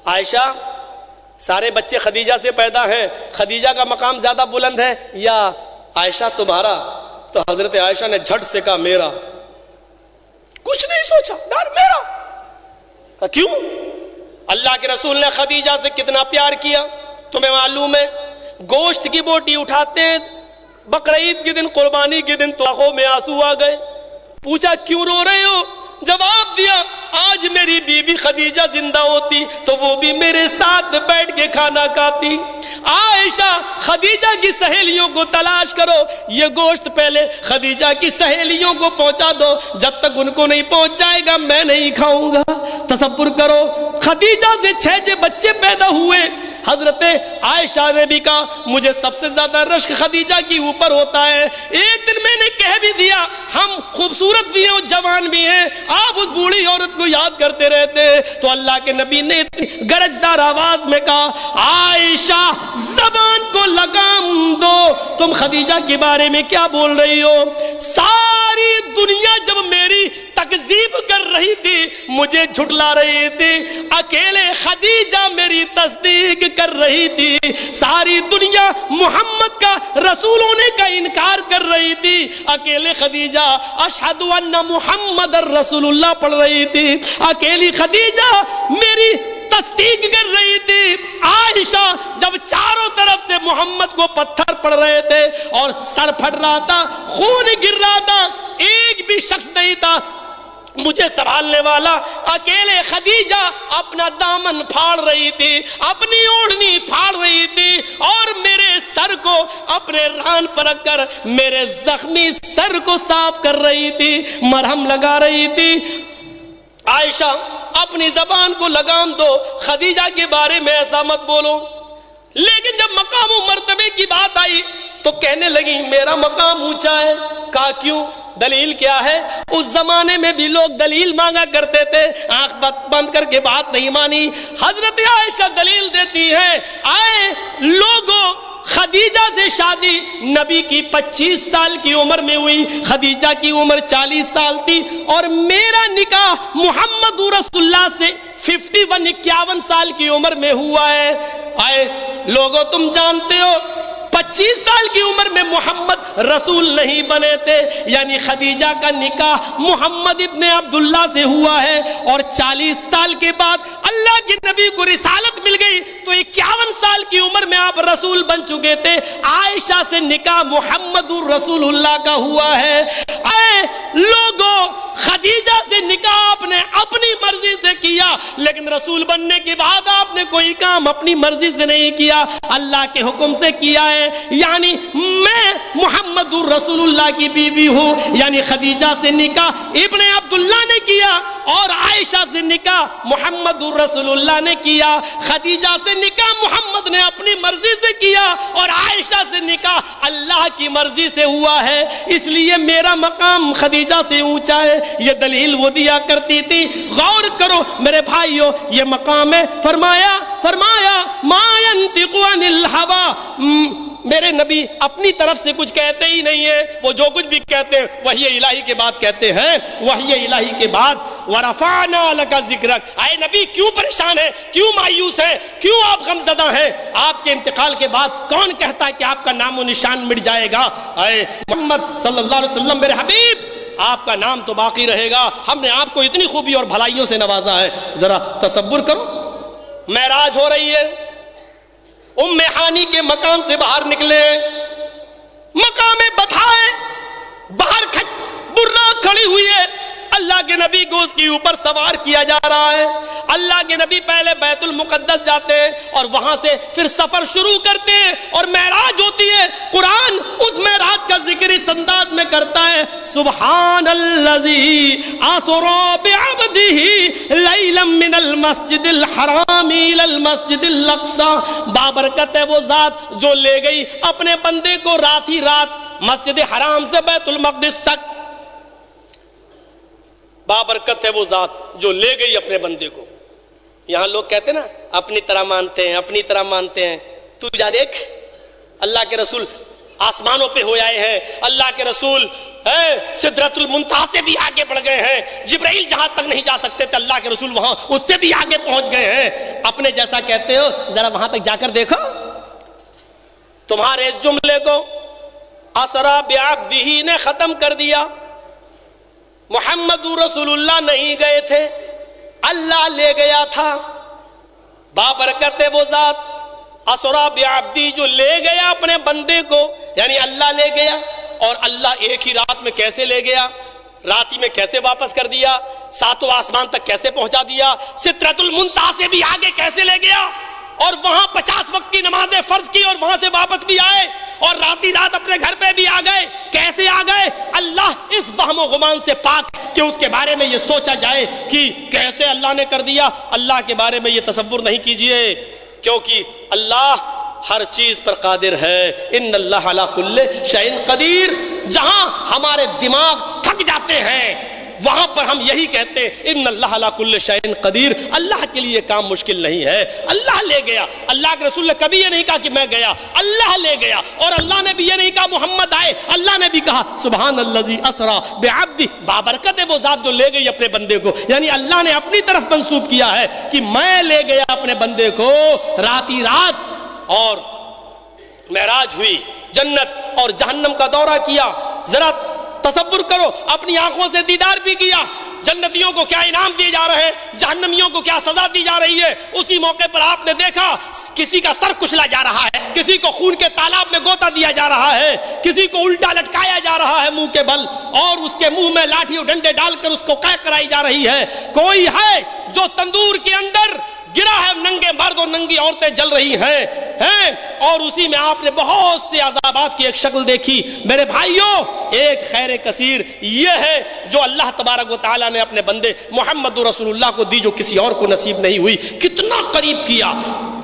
عائشہ سارے بچے خدیجہ سے پیدا ہیں, خدیجہ کا مقام زیادہ بلند ہے یا عائشہ تمہارا؟ تو حضرت عائشہ نے جھٹ سے کہا میرا. کچھ نہیں سوچا, ڈر میرا. کیوں؟ اللہ کے رسول نے خدیجہ سے کتنا پیار کیا تمہیں معلوم ہے. گوشت کی بوٹی اٹھاتے ہیں, بقرعید کے دن, قربانی کے دن تو آنکھوں میں آنسو آ گئے. پوچھا کیوں رو رہے ہو؟ جواب دیا آج میری بیوی خدیجہ زندہ ہوتی تو وہ بھی میرے ساتھ بیٹھ کے کھانا کھاتی. عائشہ خدیجہ کی سہیلیوں کو تلاش کرو, یہ گوشت پہلے خدیجہ کی سہیلیوں کو پہنچا دو, جب تک ان کو نہیں پہنچ جائے گا میں نہیں کھاؤں گا. تصور کرو, خدیجہ سے 6 بچے پیدا ہوئے. حضرت عائشہ نے بھی کہا مجھے سب سے زیادہ رشک خدیجہ کی اوپر ہوتا ہے. ایک دن میں نے کہہ بھی دیا ہم خوبصورت بھی ہیں اور جوان بھی ہیں, آپ اس بوڑھی عورت کو یاد کرتے رہتے. تو اللہ کے نبی نے گرجدار آواز میں کہا عائشہ زبان کو لگام دو, تم خدیجہ کے بارے میں کیا بول رہی ہو؟ ساری دنیا جب میری تکذیب کر رہی تھی, مجھے جھٹلا رہی تھی, اکیلے خدیجہ میری تصدیق کر رہی تھی. ساری دنیا محمد کا رسول ہونے کا انکار کر رہی تھی, اکیلے خدیجہ اشہد ان محمد رسول اللہ پڑھ رہی تھی. اکیلی خدیجہ میری تصدیق کر رہی تھی. عائشہ جب چاروں طرف سے محمد کو پتھر پڑ رہے تھے اور سر پھٹ رہا تھا, خون گر رہا تھا, ایک بھی شخص نہیں تھا مجھے سنبھالنے والا, اکیلے خدیجہ اپنا دامن پھاڑ رہی تھی, اپنی اوڑھنی پھاڑ رہی تھی اور میرے سر کو اپنے ران پر رکھ کر میرے زخمی سر کو صاف کر رہی تھی, مرہم لگا رہی تھی. عائشہ اپنی زبان کو لگام دو, خدیجہ کے بارے میں ایسا مت بولو. لیکن جب مقام و مرتبے کی بات آئی تو کہنے لگی میرا مقام اونچا ہے. کہا کیوں؟ دلیل کیا ہے؟ اس زمانے میں بھی لوگ دلیل مانگا کرتے تھے, آنکھ بند کر کے بات نہیں مانی. حضرت عائشہ دلیل دیتی ہے, آئے لوگوں خدیجہ سے شادی نبی کی 25 سال کی عمر میں ہوئی, خدیجہ کی عمر 40 سال تھی, اور میرا نکاح محمد رسول اللہ سے 51 سال کی عمر میں ہوا ہے. آئے لوگوں تم جانتے ہو 25 سال کی عمر میں محمد رسول نہیں بنے تھے, یعنی خدیجہ کا نکاح محمد ابن عبداللہ سے ہوا ہے, اور 40 سال کے بعد اللہ کے نبی کو رسالت مل گئی تو 51 سال کی عمر میں آپ رسول بن چکے تھے. عائشہ سے نکاح محمد رسول اللہ کا ہوا ہے. اے لوگوں خدیجہ سے نکاح آپ نے اپنی مرضی سے کیا, لیکن رسول بننے کے بعد آپ نے کوئی کام اپنی مرضی سے نہیں کیا, اللہ کے حکم سے کیا ہے. یعنی میں محمد رسول اللہ کی بیوی ہوں, یعنی خدیجہ سے نکاح ابن عبداللہ نے کیا اور عائشہ سے نکاح محمد رسول اللہ نے کیا. خدیجہ سے نکاح محمد نے اپنی مرضی سے کیا اور عائشہ سے نکاح اللہ کی مرضی سے ہوا ہے, اس لیے میرا مقام خدیجہ سے اونچا ہے. یہ دلیل وہ دیا کرتی تھی. غور کرو میرے بھائیو, یہ مقام ہے. فرمایا ما ينطق عن الهوى, میرے نبی اپنی طرف سے کچھ کہتے ہی نہیں ہیں, وہ جو کچھ بھی کہتے ہیں وحی الہی کے بعد کہتے ہیں, وحی الہی کے بعد. ورفعنا لك ذکرک, اے نبی کیوں پریشان ہیں, کیوں مایوس ہیں, کیوں آپ غمزدہ ہیں؟ آپ کے انتقال کے بعد کون کہتا ہے کہ آپ کا نام و نشان مٹ جائے گا؟ اے محمد صلی اللہ علیہ وسلم میرے حبیب, آپ کا نام تو باقی رہے گا. ہم نے آپ کو اتنی خوبی اور بھلائیوں سے نوازا ہے. ذرا تصور کرو, معراج ہو رہی ہے, ام ہانی کے مکان سے باہر نکلے, مقام بطھائے باہر برا کھڑی ہوئی ہے, اللہ کے نبی کو اس کے اوپر سوار کیا جا رہا ہے. اللہ کے نبی پہلے بیت المقدس جاتے ہیں اور وہاں سے پھر سفر شروع کرتے ہیں اور معراج ہوتی ہے. قرآن اس معراج کا ذکر اس انداز میں کرتا ہے, سبحان الذی اسری بعبدہ لیلا من المسجد الحرام الی المسجد الاقصی. بابرکت ہے وہ ذات جو لے گئی اپنے بندے کو رات ہی رات مسجد حرام سے بیت المقدس تک. بابرکت ہے وہ ذات جو لے گئی اپنے بندے کو. یہاں لوگ کہتے ہیں نا اپنی طرح مانتے ہیں, اپنی طرح مانتے ہیں. تو جا دیکھ, اللہ کے رسول آسمانوں پہ ہو آئے ہیں, اللہ کے رسول سدرۃ المنتہا سے بھی آگے بڑھ گئے ہیں, جبرائیل جہاں تک نہیں جا سکتے تھے اللہ کے رسول وہاں اس سے بھی آگے پہنچ گئے ہیں. اپنے جیسا کہتے ہو, ذرا وہاں تک جا کر دیکھو. تمہارے اس جملے کو اسری بعبدہ نے ختم کر دیا. محمد رسول اللہ نہیں گئے تھے, اللہ لے گیا تھا. بابرکت ہے وہ ذات اسری بعبدہ جو لے گیا اپنے بندے کو, یعنی اللہ لے گیا. اور اللہ ایک ہی رات میں کیسے لے گیا؟ راتی میں کیسے واپس کر دیا، ساتوں آسمان تک کیسے پہنچا دیا، سدرۃ المنتہا سے بھی آگے کیسے لے گیا، اور وہاں 50 وقت کی نمازیں فرض کی اور وہاں سے واپس بھی آئے، اور راتی رات اپنے گھر پہ بھی آ گئے، کیسے آ گئے؟ اللہ اس وہم و گمان سے پاک کہ اس کے بارے میں یہ سوچا جائے کہ کیسے اللہ نے کر دیا۔ اللہ کے بارے میں یہ تصور نہیں کیجئے، کیونکہ اللہ ہر چیز پر قادر ہے۔ ان اللہ علی کل شیء قدیر۔ جہاں ہمارے دماغ تھک جاتے ہیں وہاں پر ہم یہی کہتے ہیں ان اللہ علی کل شیء قدیر۔ اللہ کے لیے کام مشکل نہیں ہے، اللہ لے گیا۔ اللہ کے رسول نے کبھی یہ نہیں کہا کہ میں گیا، اللہ لے گیا۔ اور اللہ نے بھی یہ نہیں کہا محمد آئے، اللہ نے بھی کہا سبحان الذی اسری بعبدہ، بابرکت ہے وہ ذات جو لے گئی اپنے بندے کو۔ یعنی اللہ نے اپنی طرف منسوب کیا ہے کہ میں لے گیا اپنے بندے کو راتی رات، اور معراج ہوئی، جنت اور جہنم کا دورہ کیا۔ ذرا تصور کرو، اپنی آنکھوں سے دیدار بھی کیا، جنتیوں کو کیا انعام دیے جا رہے ہیں، جہنمیوں کو کیا سزا دی جا رہی ہے۔ اسی موقع پر آپ نے دیکھا کسی کا سر کچلا جا رہا ہے، کسی کو خون کے تالاب میں گوتا دیا جا رہا ہے، کسی کو الٹا لٹکایا جا رہا ہے منہ کے بل، اور اس کے منہ میں لاٹھی اور ڈنڈے ڈال کر اس کو قید کرائی جا رہی ہے۔ کوئی ہے جو تندور کے اندر گرا ہے، ننگے مرد اور ننگی عورتیں جل رہی ہیں، اور اسی میں آپ نے بہت سے عذابات کی ایک شکل دیکھی۔ میرے بھائیوں، ایک خیر کثیر یہ ہے جو اللہ تبارک و تعالیٰ نے اپنے بندے محمد رسول اللہ کو دی، جو کسی اور کو نصیب نہیں ہوئی۔ کتنا قریب کیا۔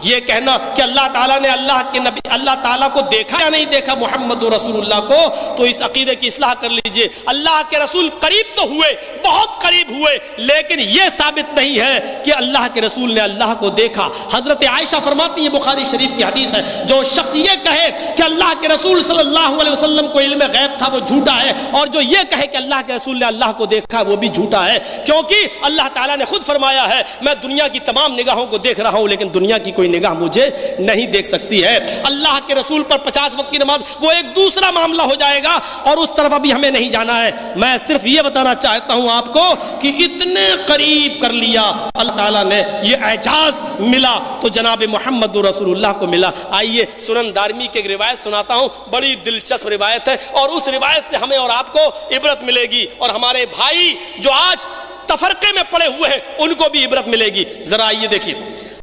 یہ کہنا کہ اللہ تعالیٰ نے اللہ کے نبی اللہ تعالیٰ کو دیکھا یا نہیں دیکھا محمد رسول اللہ کو، تو اس عقیدے کی اصلاح کر لیجئے۔ اللہ کے رسول قریب تو ہوئے، بہت قریب ہوئے، لیکن یہ ثابت نہیں ہے کہ اللہ کے رسول نے اللہ کو دیکھا۔ حضرت عائشہ فرماتی ہیں، بخاری شریف کی حدیث ہے، جو شخص یہ کہے کہ اللہ کے رسول صلی اللہ علیہ وسلم کو علم غیب تھا وہ جھوٹا ہے، اور جو یہ کہے کہ اللہ کے رسول نے اللہ کو دیکھا وہ بھی جھوٹا ہے، کیونکہ اللہ تعالیٰ نے خود فرمایا ہے میں دنیا کی تمام نگاہوں کو دیکھ رہا ہوں لیکن دنیا کی کوئی نگاہ مجھے نہیں دیکھ سکتی ہے۔ اللہ کے رسول پر 50 وقت کی نماز وہ ایک دوسرا معاملہ ہو جائے گا، اور اس طرف ابھی ہمیں نہیں جانا ہے۔ میں صرف یہ بتانا چاہتا ہوں آپ کو کہ اتنے قریب کر لیا اللہ تعالیٰ نے، یہ اعجاز ملا تو جناب محمد رسول اللہ کو ملا۔ آئیے سنن دارمی کی ایک روایت سناتا ہوں، بڑی دلچسپ روایت ہے، اور اس روایت سے ہمیں اور آپ کو عبرت ملے گی، اور ہمارے بھائی جو آج تفرقے میں پڑے ہوئے ہیں ان کو بھی عبرت ملے گی۔ ذرا آئیے دیکھیے،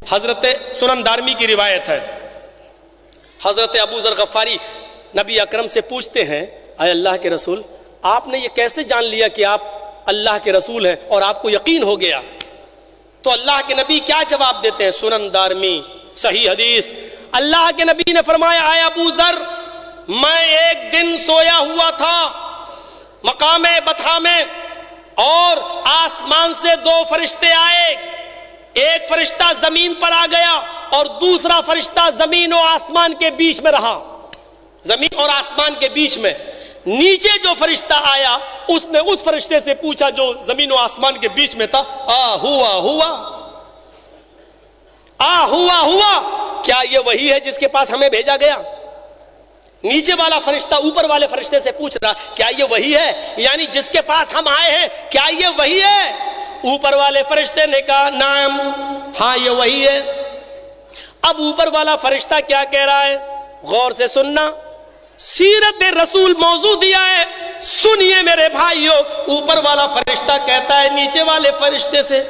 حضرت سنن دارمی کی روایت ہے، حضرت ابو ذر غفاری نبی اکرم سے پوچھتے ہیں اے اللہ کے رسول، آپ نے یہ کیسے جان لیا کہ آپ اللہ کے رسول ہیں اور آپ کو یقین ہو گیا؟ تو اللہ کے نبی کیا جواب دیتے ہیں؟ سنن دارمی صحیح حدیث، اللہ کے نبی نے فرمایا اے ابو ذر، میں ایک دن سویا ہوا تھا مقام بطحا میں، اور آسمان سے 2 فرشتے آئے، ایک فرشتہ زمین پر آ گیا اور دوسرا فرشتہ زمین و آسمان کے بیچ میں رہا، زمین اور آسمان کے بیچ میں۔ نیچے جو فرشتہ آیا اس نے اس فرشتے سے پوچھا جو زمین و آسمان کے بیچ میں تھا، ہوا کیا یہ وہی ہے جس کے پاس ہمیں بھیجا گیا؟ نیچے والا فرشتہ اوپر والے فرشتے سے پوچھ رہا کیا یہ وہی ہے، یعنی جس کے پاس ہم آئے ہیں کیا یہ وہی ہے؟ اوپر والے فرشتے نے کہا نعم، ہاں یہ وہی ہے۔ اب اوپر والا فرشتہ کیا کہہ رہا ہے؟ غور سے سننا، سیرت رسول موضوع دیا ہے، سنیے میرے بھائیو۔ اوپر والا فرشتہ کہتا ہے نیچے والے فرشتے سے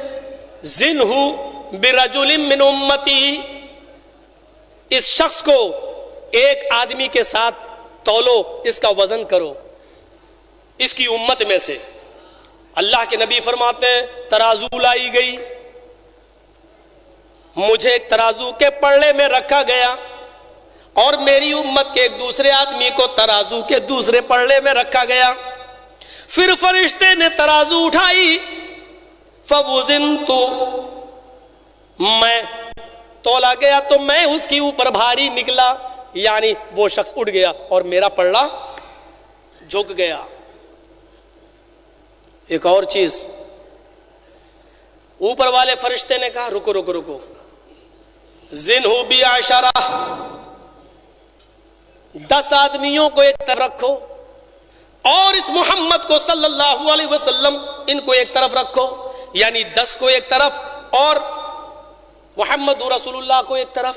زنہو برجل من امتی، اس شخص کو ایک آدمی کے ساتھ تولو، اس کا وزن کرو اس کی امت میں سے۔ اللہ کے نبی فرماتے ہیں ترازو لائی گئی، مجھے ایک ترازو کے پلڑے میں رکھا گیا، اور میری امت کے ایک دوسرے آدمی کو ترازو کے دوسرے پلڑے میں رکھا گیا۔ پھر فرشتے نے ترازو اٹھائی، فوزنت، میں تولا گیا تو میں اس کے اوپر بھاری نکلا، یعنی وہ شخص اٹھ گیا اور میرا پلڑا جھک گیا۔ ایک اور چیز، اوپر والے فرشتے نے کہا رکو رکو رکو، زنہو بی عشرہ، 10 آدمیوں کو ایک طرف رکھو، اور اس محمد کو صلی اللہ علیہ وسلم ان کو ایک طرف رکھو، یعنی 10 کو ایک طرف اور محمد رسول اللہ کو ایک طرف۔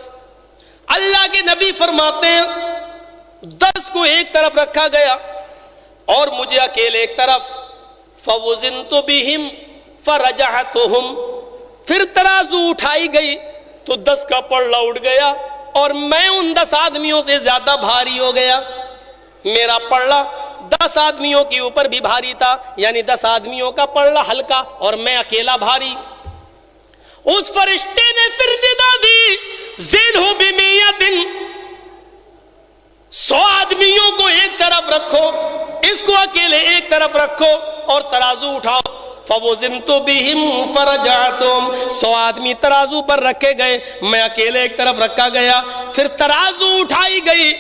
اللہ کے نبی فرماتے ہیں 10 کو ایک طرف رکھا گیا اور مجھے اکیلے ایک طرف۔ فوزنت بہم فرجعتہم، پھر ترازو اٹھائی گئی تو 10 کا پلڑا اٹھ گیا اور میں ان 10 آدمیوں سے زیادہ بھاری ہو گیا. میرا پلڑا 10 آدمیوں کے اوپر بھی بھاری تھا، یعنی 10 آدمیوں کا پلڑا ہلکا اور میں اکیلا بھاری. اس فرشتے نے پھر ندا دی زنہ بمیۃ، 100 آدمیوں کو ایک طرف رکھو، اس کو اکیلے ایک طرف رکھو اور ترازو اٹھاؤ. فوزنت بہم فرجعتم، 100 آدمی ترازو پر رکھے گئے، میں اکیلے ایک طرف رکھا گیا. پھر ترازو اٹھائی گئی،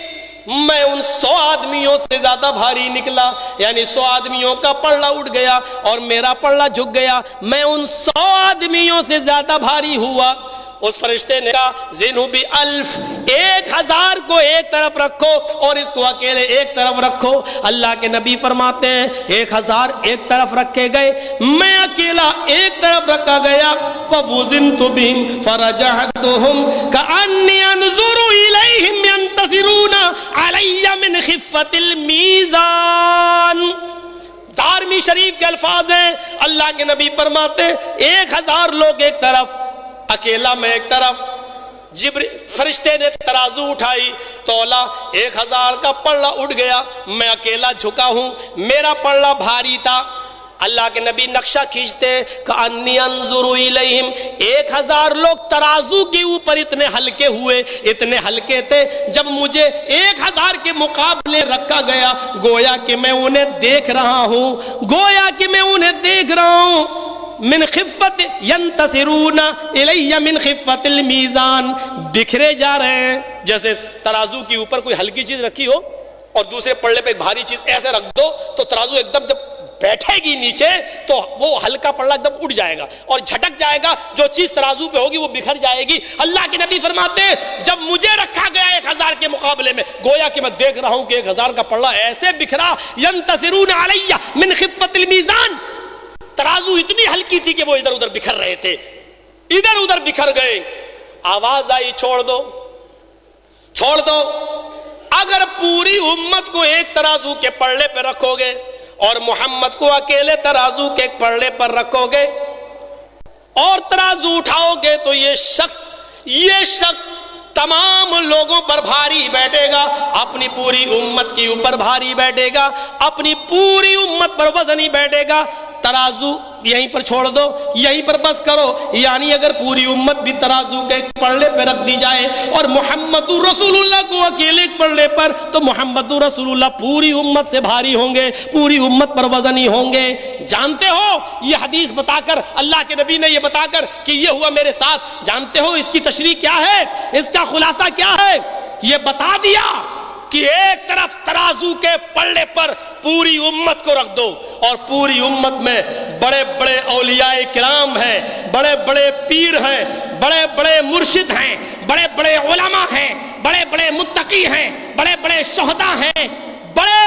میں ان 100 آدمیوں سے زیادہ بھاری نکلا، یعنی 100 آدمیوں کا پلڑا اٹھ گیا اور میرا پلڑا جھک گیا، میں ان 100 آدمیوں سے زیادہ بھاری ہوا. اس فرشتے نے کہا زینو بی 1000، 1000 کو ایک طرف رکھو اور اس کو اکیلے ایک طرف رکھو. اللہ کے نبی فرماتے ہیں 1000 ایک طرف رکھے گئے، میں اکیلا ایک طرف رکھا گیا. فوزنت بہم فرجعتہم کأنی انظر الیہم ینتصرون علی من خفۃ المیزان. دارمی شریف کے الفاظ ہیں، اللہ کے نبی فرماتے ہیں 1000 لوگ ایک طرف، اکیلا میں ایک طرف. فرشتے نے ترازو اٹھائی، تولا، 1000 کا پلڑا اٹھ گیا، میں اکیلا جھکا ہوں، میرا پلڑا بھاری تھا. اللہ کے نبی نقشہ کھینچتے کأنی انظر الیہم، 1000 لوگ ترازو کے اوپر اتنے ہلکے ہوئے، اتنے ہلکے تھے، جب مجھے 1000 کے مقابلے رکھا گیا گویا کہ میں انہیں دیکھ رہا ہوں، گویا کہ میں انہیں دیکھ رہا ہوں. من خفت ینتصرون الی من خفت المیزان، بکھرے جا رہے ہیں. جیسے ترازو کے اوپر کوئی ہلکی چیز رکھی ہو اور دوسرے پلڑے پہ ایک بھاری چیز ایسے رکھ دو تو ترازو ایک دم جب بیٹھے گی نیچے تو وہ ہلکا پلڑا ایک دم اٹھ جائے گا اور جھٹک جائے گا، جو چیز ترازو پہ ہوگی وہ بکھر جائے گی. اللہ کے نبی فرماتے ہیں جب مجھے رکھا گیا 1000 کے مقابلے میں گویا کہ میں دیکھ رہا ہوں کہ 1000 کا پلڑا ایسے بکھرا، ینتصرون علی من خفت المیزان، ترازو اتنی ہلکی تھی کہ وہ ادھر ادھر بکھر رہے تھے، ادھر ادھر بکھر گئے. آواز آئی چھوڑ دو، چھوڑ دو. اگر پوری امت کو ایک ترازو کے پلڑے پہ رکھو گے اور محمد کو اکیلے ترازو کے پلڑے پر رکھو گے اور ترازو اٹھاؤ گے تو یہ شخص تمام لوگوں پر بھاری بیٹھے گا، اپنی پوری امت کے اوپر بھاری بیٹھے گا، اپنی پوری امت پر وزنی بیٹھے گا. ترازو یہیں پر چھوڑ دو، یہیں پر بس کرو. یعنی اگر پوری امت بھی ترازو کے پلڑے پہ رکھ دی جائے اور محمد رسول اللہ کو اکیلے پلڑے پر، تو محمد رسول اللہ پوری امت سے بھاری ہوں گے، پوری امت پر وزنی ہوں گے. جانتے ہو یہ حدیث بتا کر، اللہ کے نبی نے یہ بتا کر کہ یہ ہوا میرے ساتھ، جانتے ہو اس کی تشریح کیا ہے، اس کا خلاصہ کیا ہے؟ یہ بتا دیا کہ ایک طرف ترازو کے پلڑے پر پوری امت کو رکھ دو اور پوری امت میں بڑے بڑے اولیاء کرام ہیں، بڑے بڑے پیر ہیں، بڑے بڑے مرشد ہیں، بڑے بڑے علماء ہیں، بڑے بڑے متقی ہیں، بڑے بڑے شہداء ہیں، بڑے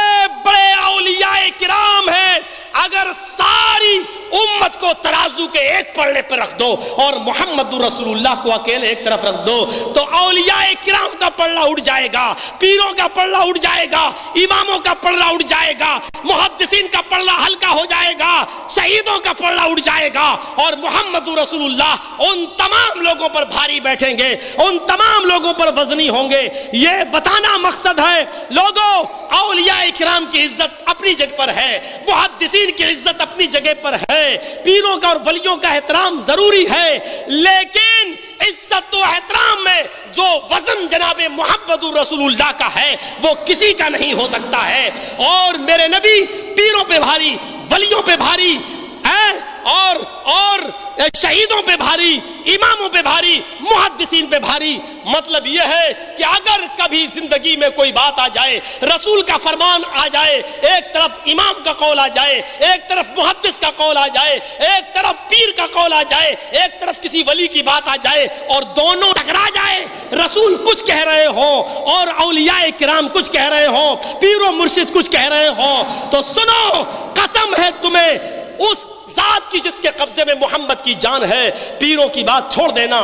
بڑے اولیاء کرام ہیں. اگر ساری امت کو ترازو کے ایک پلڑے پر رکھ دو اور محمد رسول اللہ کو اکیلے ایک طرف رکھ دو تو اولیاء کرام کا پلڑا اٹھ جائے گا، پیروں کا پلڑا اٹھ جائے گا، اماموں کا پلڑا اٹھ جائے گا، محدثین کا پلڑا ہلکا ہو جائے گا، شہیدوں کا پلڑا اٹھ جائے گا اور محمد رسول اللہ ان تمام لوگوں پر بھاری بیٹھیں گے، ان تمام لوگوں پر وزنی ہوں گے. یہ بتانا مقصد ہے لوگوں، اولیاء کرام کی عزت اپنی جگہ پر ہے، محدثین کی عزت اپنی جگہ پر ہے، پیروں کا اور ولیوں کا احترام ضروری ہے، لیکن عزت و احترام میں جو وزن جناب محمد رسول اللہ کا ہے وہ کسی کا نہیں ہو سکتا ہے. اور میرے نبی پیروں پہ بھاری، ولیوں پہ بھاری اور شہیدوں پہ بھاری، اماموں پہ بھاری، محدثین پہ بھاری. مطلب یہ ہے کہ اگر کبھی زندگی میں کوئی بات آ جائے، رسول کا فرمان آ جائے، ایک طرف امام کا قول آ جائے، ایک طرف محدث کا قول آ جائے، ایک طرف پیر کا قول آ جائے، ایک طرف کسی ولی کی بات آ جائے اور دونوں ٹکرا جائے، رسول کچھ کہہ رہے ہوں اور اولیاء کرام کچھ کہہ رہے ہوں، پیر و مرشد کچھ کہہ رہے ہوں، تو سنو، قسم ہے تمہیں اس ذات کی جس کے قبضے میں محمد کی جان ہے، پیروں کی بات چھوڑ دینا،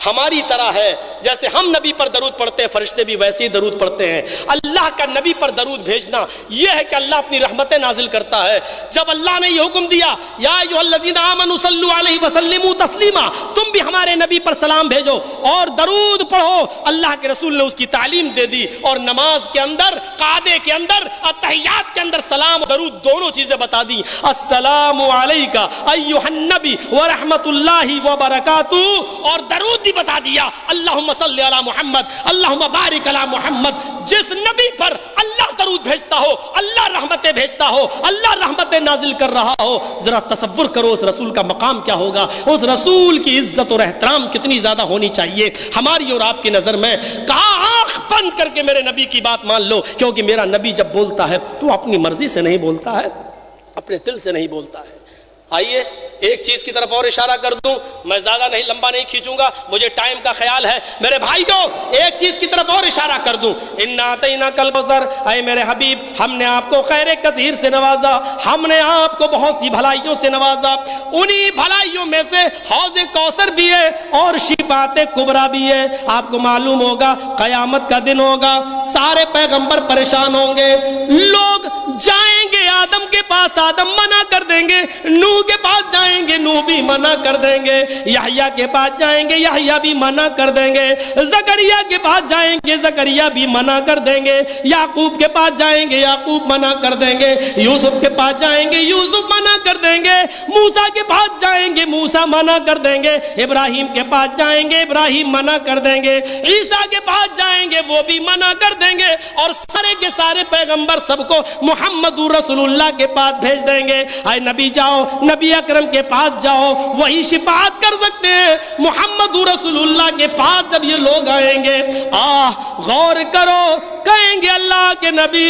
ہماری طرح ہے، جیسے ہم نبی پر درود پڑھتے ہیں فرشتے بھی ویسے ہی درود پڑھتے ہیں۔ اللہ کا نبی پر درود بھیجنا یہ ہے کہ اللہ اپنی رحمتیں نازل کرتا ہے۔ جب اللہ نے یہ حکم دیا یا ایھا الذین آمنوا صلوا علیہ وسلموا تسلیما، تم بھی ہمارے نبی پر سلام بھیجو اور درود پڑھو، اللہ کے رسول نے اس کی تعلیم دے دی، اور نماز کے اندر، قعدے کے اندر، اتحیات کے اندر سلام و درود دونوں چیزیں بتا دی۔ السلام علیک ایھا النبی ورحمۃ اللہ وبرکاتہ، اور درود بھی بتا دیا اللہم صلی علی محمد اللہم بارک علی محمد۔ جس نبی پر اللہ درود بھیجتا ہو، اللہ رحمتیں بھیجتا ہو، اللہ رحمتیں نازل کر رہا ہو، ذرا تصور کرو اس رسول کا مقام کیا ہوگا، اس رسول کی عزت اور احترام کتنی زیادہ ہونی چاہیے ہماری اور آپ کی نظر میں۔ کہا آنکھ بند کر کے میرے نبی کی بات مان لو، کیونکہ میرا نبی جب بولتا ہے تو اپنی مرضی سے نہیں بولتا ہے، اپنے دل سے نہیں بولتا ہے۔ آئیے ایک چیز کی طرف اور اشارہ کر دوں، میں زیادہ نہیں لمبا نہیں کھینچوں گا، مجھے ٹائم کا خیال ہے میرے بھائیوں، ایک چیز کی طرف اور اشارہ کر دوں، انا اعطیناک الکوثر، اے میرے حبیب ہم نے آپ کو خیر کثیر سے نوازا، ہم نے آپ کو بہت سی بھلائیوں سے نوازا، انہی بھلائیوں میں سے حوض کوثر بھی ہے اور شفاعت کبریٰ بھی ہے۔ آپ کو معلوم ہوگا قیامت کا دن ہوگا، سارے پیغمبر پریشان ہوں گے، لوگ جائیں گے آدم کے پاس، آدم منع کر دیں گے، نوح کے پاس جائیں گے، نوح بھی منع کر دیں گے، یحییٰ کے پاس جائیں گے، یحییٰ بھی منع کر دیں گے، زکریا کے پاس جائیں گے، زکریا بھی منع کر دیں گے، یعقوب کے پاس جائیں گے، یعقوب منع کر دیں گے، یوسف کے پاس جائیں گے، یوسف منع کر دیں گے، موسیٰ کے پاس جائیں گے، موسیٰ منع کر دیں گے، ابراہیم کے پاس جائیں گے، ابراہیم منع کر دیں گے، عیسیٰ کے پاس جائیں گے، وہ بھی منع کر دیں گے، اور سارے کے سارے پیغمبر سب کو محمد رسول اللہ کے پاس بھیج دیں گے۔ اے نبی جاؤ، نبی اکرم کے پاس جاؤ، وہی شفاعت کر سکتے ہیں۔ محمد رسول اللہ کے پاس جب یہ لوگ آئیں گے، غور کرو، کہیں گے اللہ کے نبی،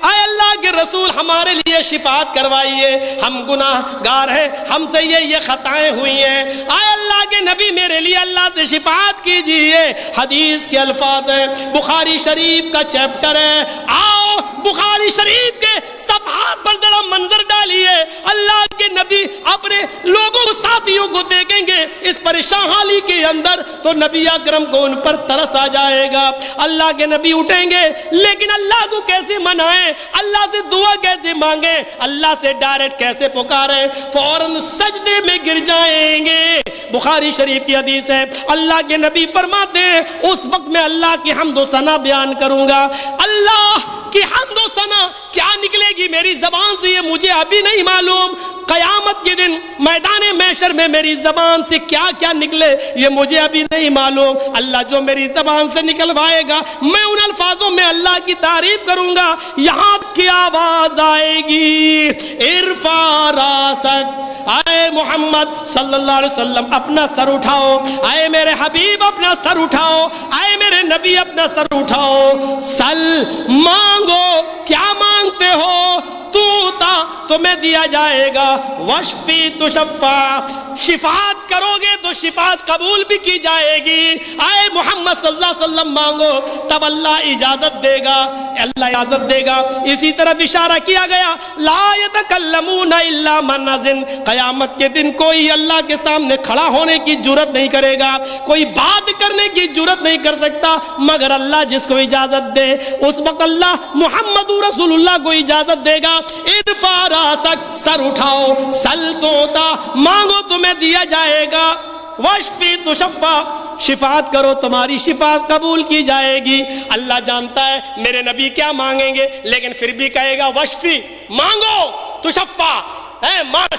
اے اللہ کے رسول ہمارے لیے شفاعت کروائیے، ہم گناہ گار ہیں، ہم سے یہ خطائیں ہوئی ہیں، اے اللہ کے نبی میرے لیے اللہ سے شفاعت کیجئے۔ حدیث کے الفاظ ہیں، بخاری شریف کا چیپٹر ہے، آؤ بخاری شریف کے صفحات پر ذرا منظر ڈالیے، اللہ کے نبی اپنے لوگوں ساتھیوں کو دیکھیں گے اس پریشان حالی کے اندر، تو نبی اکرم کو ان پر ترس آ جائے گا۔ اللہ کے نبی اٹھیں گے، لیکن اللہ کو کیسے منائیں، اللہ سے دعا کیسے مانگیں، اللہ سے ڈائریکٹ کیسے پکاریں، فوراً سجدے میں گر جائیں گے۔ بخاری شریف کی حدیث ہے، اللہ کے نبی فرماتے ہیں اس وقت میں اللہ کی حمد و ثنا بیان کروں گا۔ اللہ کی حمد و ثنا کیا نکلے گی میری زبان سے یہ مجھے ابھی نہیں معلوم، قیامت کے دن میدان محشر میں میری زبان سے کیا کیا نکلے یہ مجھے ابھی نہیں معلوم۔ اللہ جو میری زبان سے نکلوائے گا میں ان الفاظوں میں اللہ کی تعریف کروں گا، یہاں کی آواز آئے گی، ارفع راسک، اے محمد صلی اللہ علیہ وسلم اپنا سر اٹھاؤ، اے میرے حبیب اپنا سر اٹھاؤ، اے میرے نبی اپنا سر اٹھاؤ، سل مانگو، کیا مانگتے ہو، توتا تمہیں دیا جائے گا، وشفی تشفع، شفاعت کرو گے تو شفاعت قبول بھی کی جائے گی، اے محمد صلی اللہ علیہ وسلم مانگو تب اللہ اجازت دے گا، اللہ اجازت دے گا۔ اسی طرح اشارہ کیا گیا لا یتکلمون الا من اذن، قیامت کے دن کوئی اللہ کے سامنے کھڑا ہونے کی جرات نہیں کرے گا، کوئی بات کرنے کی جرات نہیں کر سکتا مگر اللہ جس کو اجازت دے، اس وقت اللہ محمد رسول اللہ کو اجازت دے گا، ارفع راسک، سر اٹھاؤ، سل توتا، مانگو تمہیں دیا جائے گا، وشفی تشفع، شفاعت کرو تمہاری شفاعت قبول کی جائے گی۔ اللہ جانتا ہے میرے نبی کیا مانگیں گے، لیکن پھر بھی کہے گا وشفی، مانگو تشفع،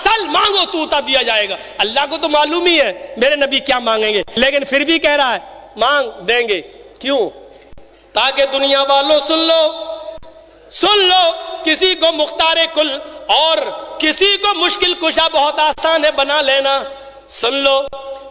سل مانگو توتا دیا جائے گا۔ اللہ کو تو معلوم ہی ہے میرے نبی کیا مانگیں گے، لیکن پھر بھی کہہ رہا ہے مانگ دیں گے، کیوں؟ تاکہ دنیا والوں سن لو، کسی کو مختار کل اور کسی کو مشکل کشا بہت آسان ہے بنا لینا، سن لو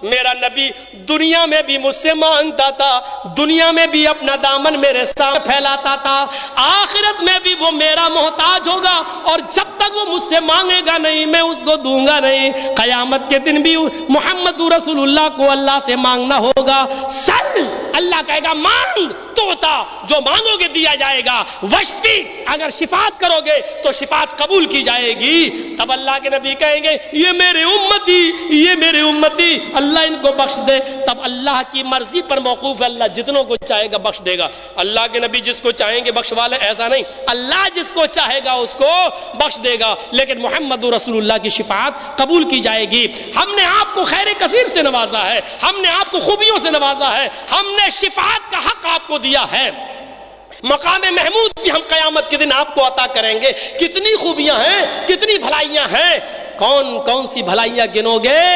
میرا نبی دنیا میں بھی مجھ سے مانگتا تھا، دنیا میں بھی اپنا دامن میرے سامنے پھیلاتا تھا، آخرت میں بھی وہ میرا محتاج ہوگا، اور جب تک وہ مجھ سے مانگے گا نہیں میں اس کو دوں گا نہیں۔ قیامت کے دن بھی محمد رسول اللہ کو اللہ سے مانگنا ہوگا، سل اللہ کہے گا مانگ تو عطا، جو مانگو گے دیا جائے گا، وشفی اگر شفاعت کرو گے تو شفاعت قبول کی جائے گی۔ تب اللہ کے نبی کہیں گے یہ میرے امتی، یہ میرے امتی، اللہ ان کو بخش دے۔ تب اللہ کی مرضی پر موقوف ہے، اللہ جتنوں کو چاہے گا بخش دے گا۔ اللہ کے نبی جس کو چاہیں گے بخشوا لے، ایسا نہیں، اللہ جس کو چاہے گا اس کو بخش دے گا، لیکن محمد رسول اللہ کی شفاعت قبول کی جائے گی۔ ہم نے آپ کو خیر کثیر سے نوازا ہے، ہم نے آپ کو خوبیوں سے نوازا ہے، ہم نے شفاعت کا حق آپ کو دیا ہے۔ مقام محمود بھی ہم قیامت کے دن آپ کو عطا کریں گے۔ کتنی خوبیاں ہیں، کتنی بھلائیاں ہیں، کون کون سی بھلائیاں گنو گے؟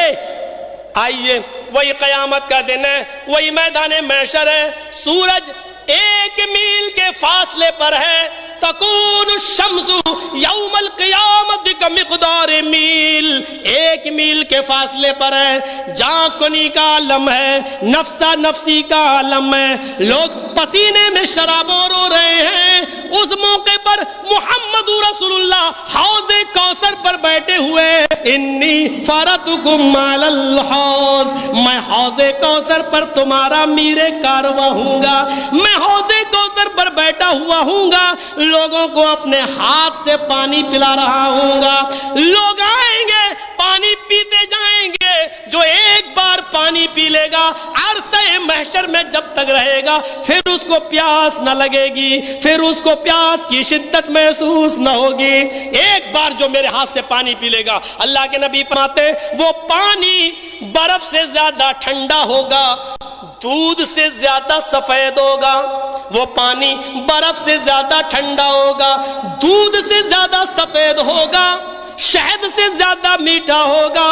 آئیے، وہی قیامت کا دن ہے، وہی میدان محشر ہے، سورج 1 میل کے فاصلے پر ہے، تکون الشمس یوم القیامت کا مقدار میل، 1 میل کے فاصلے پر ہے۔ جاں کنی کا عالم ہے، نفسا نفسی کا عالم ہے، لوگ پسینے میں شرابور ہو رہے ہیں۔ اس موقع پر محمد رسول اللہ حوض کوثر پر بیٹھے ہوئے، انی فرتکم علی الحوض، میں حوض کوثر پر تمہارا میرے کارواں ہوں گا، میں حوض کوثر پر بیٹھا ہوا ہوں گا، لوگوں کو اپنے ہاتھ سے پانی پلا رہا ہوں گا۔ لوگ آئیں گے، پانی پیتے جائیں گے، جو ایک بار پانی پی لے گا عرصہ محشر میں جب تک رہے گا پھر اس کو پیاس نہ لگے گی، پھر اس کو پیاس کی شدت محسوس نہ ہوگی۔ ایک بار جو میرے ہاتھ سے پانی پی لے گا، اللہ کے نبی فرماتے وہ پانی برف سے زیادہ ٹھنڈا ہوگا، دودھ سے زیادہ سفید ہوگا، وہ پانی برف سے زیادہ ٹھنڈا ہوگا، دودھ سے زیادہ سفید ہوگا، شہد سے زیادہ میٹھا ہوگا۔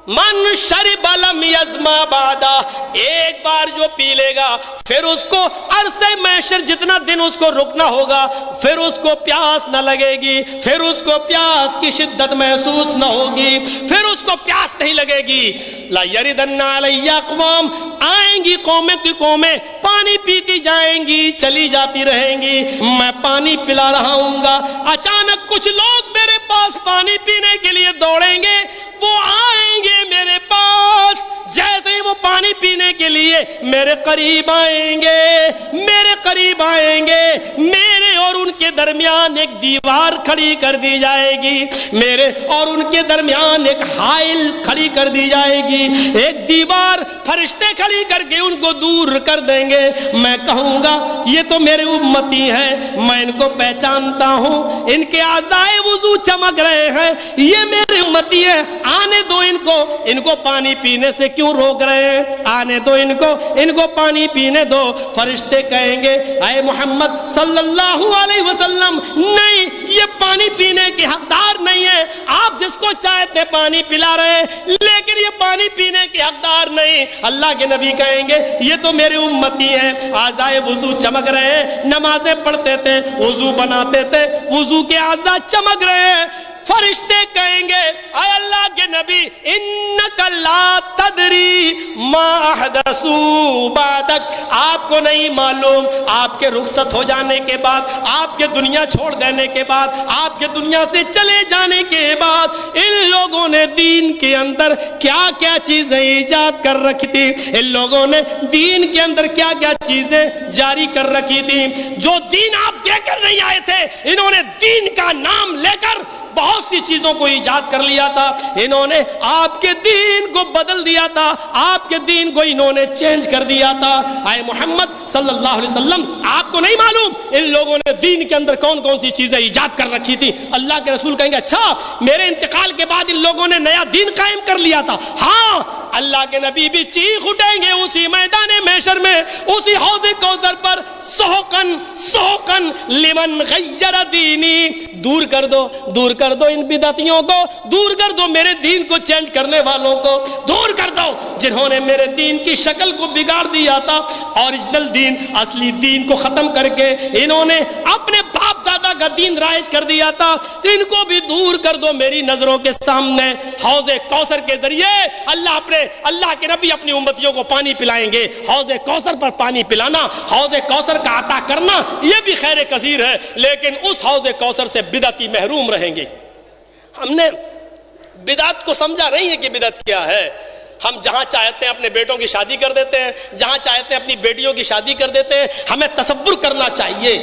من شرب لم یظما بعدا، ایک بار جو پی لے گا پھر اس کو عرصہ محشر جتنا دن اس کو رکنا ہوگا پھر اس کو پیاس نہ لگے گی، پھر اس کو پیاس کی شدت محسوس نہ ہوگی، پھر اس کو پیاس نہیں لگے گی۔ لا یردن علی اقوام، آئیں گی قومیں کی قومیں، پانی پیتی جائیں گی، چلی جاتی رہیں گی، میں پانی پلا رہا ہوں گا، اچانک کچھ لوگ میرے پاس پانی پینے کے لیے دوڑیں گے، وہ آئیں گے میرے پاس، جیسے ہی وہ پانی پینے کے لیے میرے قریب آئیں گے، میرے قریب آئیں گے، میرے اور ان کے درمیان ایک دیوار کھڑی کر دی جائے گی، میرے اور ان کے درمیان ایک حائل کھڑی کر دی جائے گی، ایک دیوار فرشتے کھڑی کر کے ان کو دور کر دیں گے۔ میں کہوں گا یہ تو میرے امتی ہیں، میں ان کو پہچانتا ہوں، ان کے اعضائے وضو چمک رہے ہیں، یہ میرے امتی ہیں، آنے دو ان کو پانی پینے سے کیوں روک رہے ہیں؟ آنے دو ان کو پانی پینے دو۔ فرشتے کہیں گے اے محمد صلی اللہ علیہ وسلم، نہیں، یہ پانی پینے کے حقدار نہیں ہے، آپ جس کو چاہتے پانی پلا رہے ہیں لیکن یہ پانی پینے کے حقدار نہیں۔ اللہ کے نبی کہیں گے یہ تو میرے امتی ہیں، اعضائے وضو چمک رہے ہیں، نمازیں پڑھتے تھے، وضو بناتے تھے، وضو کے اعضاء چمک رہے ہیں۔ فرشتے کہیں گے اے اللہ کے نبی انک لا تدری ما احدثوا بعدک، آپ کو نہیں معلوم آپ کے رخصت ہو جانے کے بعد، آپ کے دنیا چھوڑ دینے کے بعد، آپ کے دنیا سے چلے جانے کے بعد ان لوگوں نے دین کے اندر کیا کیا چیزیں ایجاد کر رکھی تھی، ان لوگوں نے دین کے اندر کیا کیا چیزیں جاری کر رکھی تھی۔ جو دین آپ دے کر نہیں آئے تھے، انہوں نے دین کا نام لے کر بہت سی چیزوں کو ایجاد کر لیا تھا، انہوں نے آپ کے دین کو بدل دیا تھا، آپ کے دین کو انہوں نے چینج کر دیا تھا۔ اے محمد صلی اللہ علیہ وسلم، آپ کو نہیں معلوم ان لوگوں نے دین کے اندر کون کون سی چیزیں ایجاد کر رکھی تھی؟ اللہ کے رسول کہیں گے اچھا میرے انتقال کے بعد ان لوگوں نے نیا دین قائم کر لیا تھا؟ ہاں، اللہ کے نبی بھی چیخ اٹھیں گے اسی میدان محشر میں، اسی حوض کوثر پر، سحقن سحقن لمن غیر دینی، دور کر دو ان بدعتیوں کو، دور کر دو میرے دین کو چینج کرنے والوں کو، دور کر دو جنہوں نے میرے دین کی شکل کو بگاڑ دیا تھا، اوریجنل دین، اصلی دین کو ختم کر کے انہوں نے اپنے باپ دادا کا دین رائج کر دیا تھا، ان کو بھی دور کر دو میری نظروں کے سامنے۔ حوض کوثر کے ذریعے اللہ کے نبی اپنی امتیوں کو پانی پلائیں گے۔ حوض کوثر پر پانی پلانا، حوض کوثر کا عطا کرنا، یہ بھی خیر کثیر ہے، لیکن اس حوض کوثر سے بدعتی محروم رہیں گے۔ ہم نے بدعت کو سمجھا نہیں ہے کہ بدعت کیا ہے، ہم جہاں چاہتے ہیں اپنے بیٹوں کی شادی کر دیتے ہیں, جہاں چاہتے ہیں اپنی بیٹیوں کی شادی کر دیتے ہیں. ہمیں تصور کرنا چاہیے,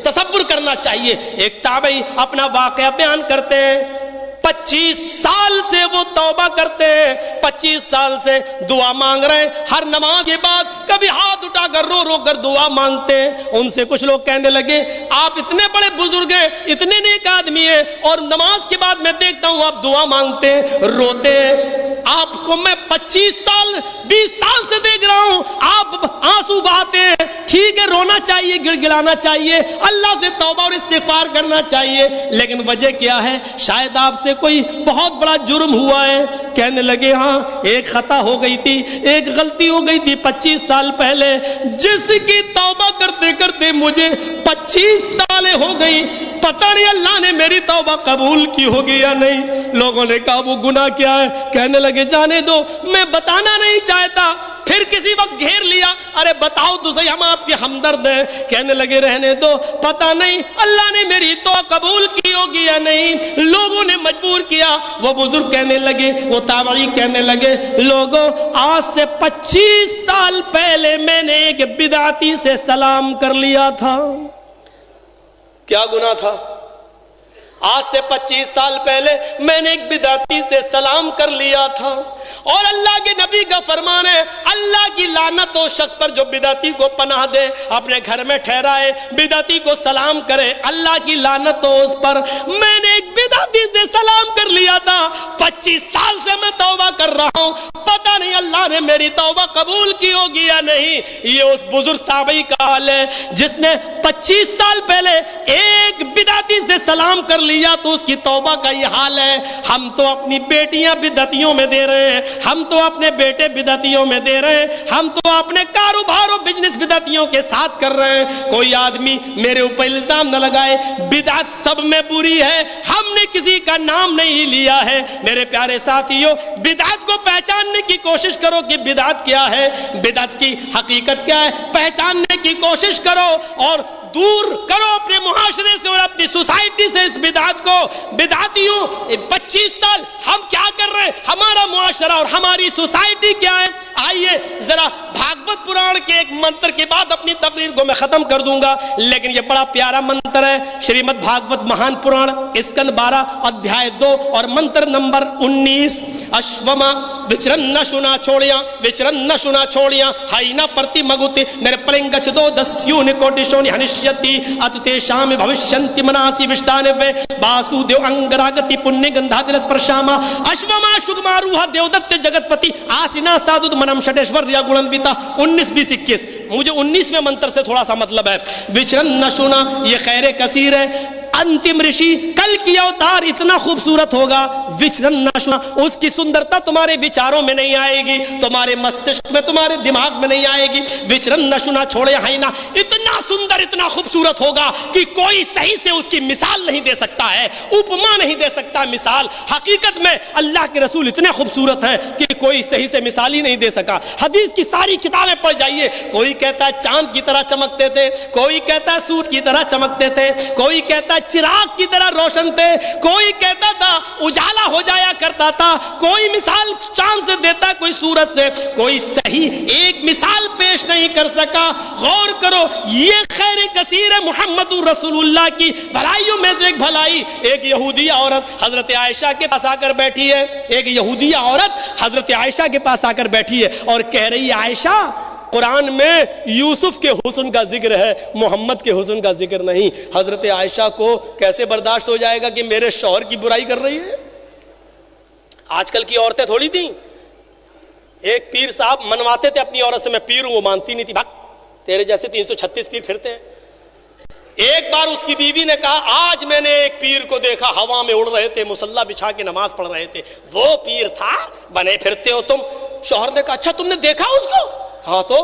تصور کرنا چاہیے. ایک تابعی اپنا واقعہ بیان کرتے ہیں, 25 سال سے وہ توبہ کرتے ہیں, 25 سال سے دعا مانگ رہے ہیں, ہر نماز کے بعد کبھی ہاتھ اٹھا کر رو رو کر دعا مانگتے ہیں. ان سے کچھ لوگ کہنے لگے آپ اتنے بڑے بزرگ ہیں, اتنے نیک آدمی ہیں, اور نماز کے بعد میں دیکھتا ہوں آپ دعا مانگتے ہیں, روتے ہیں. آپ کو میں 25 سال 20 سال سے دیکھ رہا ہوں, آپ آنسو بہاتے ہیں. ٹھیک ہے, رونا چاہیے, گڑ گڑانا چاہیے, اللہ سے توبہ اور استغفار کرنا چاہیے, لیکن وجہ کیا ہے؟ شاید آپ سے کوئی بہت بڑا جرم ہوا ہے. کہنے لگے ہاں ایک خطا ہو گئی تھی, ایک غلطی ہو گئی تھی 25 سال پہلے, جس کی توبہ کرتے کرتے مجھے 25 سالیں ہو گئی, پتہ نہیں اللہ نے میری توبہ قبول کی ہوگی یا نہیں. لوگوں نے کہا وہ گناہ کیا ہے؟ کہنے لگے جانے دو, میں بتانا نہیں چاہتا. پھر کسی وقت گھیر لیا, ارے بتاؤ تو صحیح, ہم آپ کے ہمدرد ہیں. کہنے لگے رہنے دو, پتہ نہیں اللہ نے میری توبہ قبول کی ہوگی یا نہیں. لوگوں نے مجبور کیا. وہ بزرگ کہنے لگے, وہ تابعی کہنے لگے, لوگوں آج سے 25 سال پہلے میں نے ایک بدعتی سے سلام کر لیا تھا. کیا گناہ تھا؟ آج سے 25 سال پہلے میں نے ایک بدعتی سے سلام کر لیا تھا. اور اللہ کے نبی کا فرمان ہے, اللہ کی لعنت ہو شخص پر جو بدعتی کو پناہ دے, اپنے گھر میں ٹھہرائے, بدعتی کو سلام کرے, اللہ کی لعنت ہو اس پر. میں نے ایک بدعتی سے سلام کر لیا تھا, 25 سال سے میں توبہ کر رہا ہوں, پتہ نہیں اللہ نے میری توبہ قبول کی ہوگی یا نہیں. یہ اس بزرگ تابعی کا حال ہے جس نے 25 سال پہلے ایک بدعتی سے سلام کر لیا تو اس کی توبہ کا یہ حال ہے. ہم تو اپنی بیٹیاں بدعتیوں میں دے رہے ہیں, ہم تو اپنے بیٹے بدعتیوں میں دے رہے ہیں, ہم تو اپنے کاروبار و بزنس بدعتیوں کے ساتھ کر رہے ہیں. کوئی آدمی میرے اوپر الزام نہ لگائے, بدعت سب میں بری ہے, ہم نے کسی کا نام نہیں لیا ہے. میرے پیارے ساتھیوں, بدعت کو پہچاننے کی کوشش کرو کہ بدعت کیا ہے, بدعت کی حقیقت کیا ہے, پہچاننے کی کوشش کرو اور دور کرو اپنے معاشرے سے اور اپنی سوسائٹی سے اس بدعت کو. بدعتیوں 25 سال ہم کیا کر رہے ہیں, ہمارا معاشرہ اور ہماری سوسائٹی کیا ہے. آئیے ذرا بھاگوت پران کے ایک منتر کے بعد اپنی تقریر کو میں ختم کر دوں گا, لیکن یہ بڑا پیارا منتر ہے. شریمد بھاگوت مہان پران اسکند 12 ادھیائے 2 اور منتر نمبر 19. اشوما وچرن نہ شنا چھوڑیاں, وچرن نہ شنا چھوڑیاں, ہائی نہ پرتی مگوتی نر پلنگچ دو دسیون کوٹیشونی ہنشیتی اتتے شام بھوشنتی مناسی وشدانے وے باسو دیو انگراگتی پنی گندھا دلس پرشاما اشوما شگما روحا دیو دت جگت پتی آسینا سادود منم شٹیشور ریا گلن بیتا. 19 20 21 مجھے 19ویں منتر سے تھوڑا سا مطلب ہے. وچرن نہ شنا یہ خیر کثیر ہے. انتم رشی کل کی اوتار اتنا خوبصورت ہوگا, وچرن نہ شنا, اس کی سندرتا تمہارے وچاروں میں نہیں آئے گی, تمہارے مستشک میں, تمہارے دماغ میں نہیں آئے گی. وچرن نہ شنا چھوڑے ہائنا, اتنا سندر اتنا خوبصورت ہوگا کہ کوئی صحیح سے اس کی مثال نہیں دے سکتا ہے, اپما نہیں دے سکتا مثال. حقیقت میں اللہ کے رسول اتنے خوبصورت ہیں کہ کوئی صحیح سے مثال ہی نہیں دے سکا. حدیث کی ساری کتابیں پڑھ جائیے, کوئی کہتا ہے چاند کی طرح چمکتے تھے, کوئی کہتا ہے سورج کی طرح چمکتے تھے, کوئی کہتا ہے چراغ کی طرح روشن تھے, کوئی کہتا تھا اجالا ہو جایا کرتا تھا, کوئی مثال چاند سے دیتا, کوئی سورج سے, کوئی صحیح ایک مثال پیش نہیں کر سکا. غور کرو, یہ خیر کثیر ہے محمد رسول اللہ کی بھلائیوں میں سے ایک بھلائی. ایک یہودیہ عورت حضرت عائشہ کے پاس آ کر بیٹھی ہے, ایک یہودیہ عورت حضرت عائشہ کے پاس آ کر بیٹھی ہے اور کہہ رہی ہے عائشہ قرآن میں یوسف کے حسن کا ذکر ہے, محمد کے حسن کا ذکر نہیں. حضرت عائشہ کو کیسے برداشت ہو جائے گا کہ میرے شوہر کی برائی کر رہی ہے. آج کل کی عورتیں تھوڑی تھیں, ایک پیر صاحب منواتے تھے اپنی عورت سے, میں پیر ہوں, وہ مانتی نہیں تھی, بھاگ تیرے جیسے 336 پیر پھرتے ہیں. ایک بار اس کی بیوی نے کہا آج میں نے ایک پیر کو دیکھا ہوا میں اڑ رہے تھے, مصلی بچھا کے نماز پڑھ رہے تھے, وہ پیر تھا بنے پھرتے ہو تم. شوہر نے کہا اچھا تم نے دیکھا اس کو؟ ہاں تو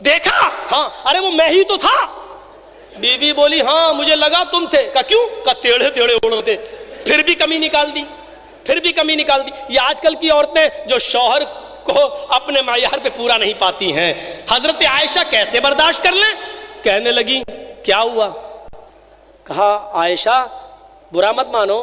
دیکھا, ہاں ارے وہ میں ہی تو تھا. بیوی بولی ہاں مجھے لگا تم تھے. کہا کیوں؟ کہا ٹیڑھے ٹیڑھے اڑ رہے تھے. پھر بھی کمی نکال دی, پھر بھی کمی نکال دی. یہ آج کل کی عورتیں جو شوہر کو اپنے معیار پہ پورا نہیں پاتی ہیں. حضرت عائشہ کیسے برداشت کر لیں؟ کہنے لگی کیا ہوا؟ کہا عائشہ برا مت مانو,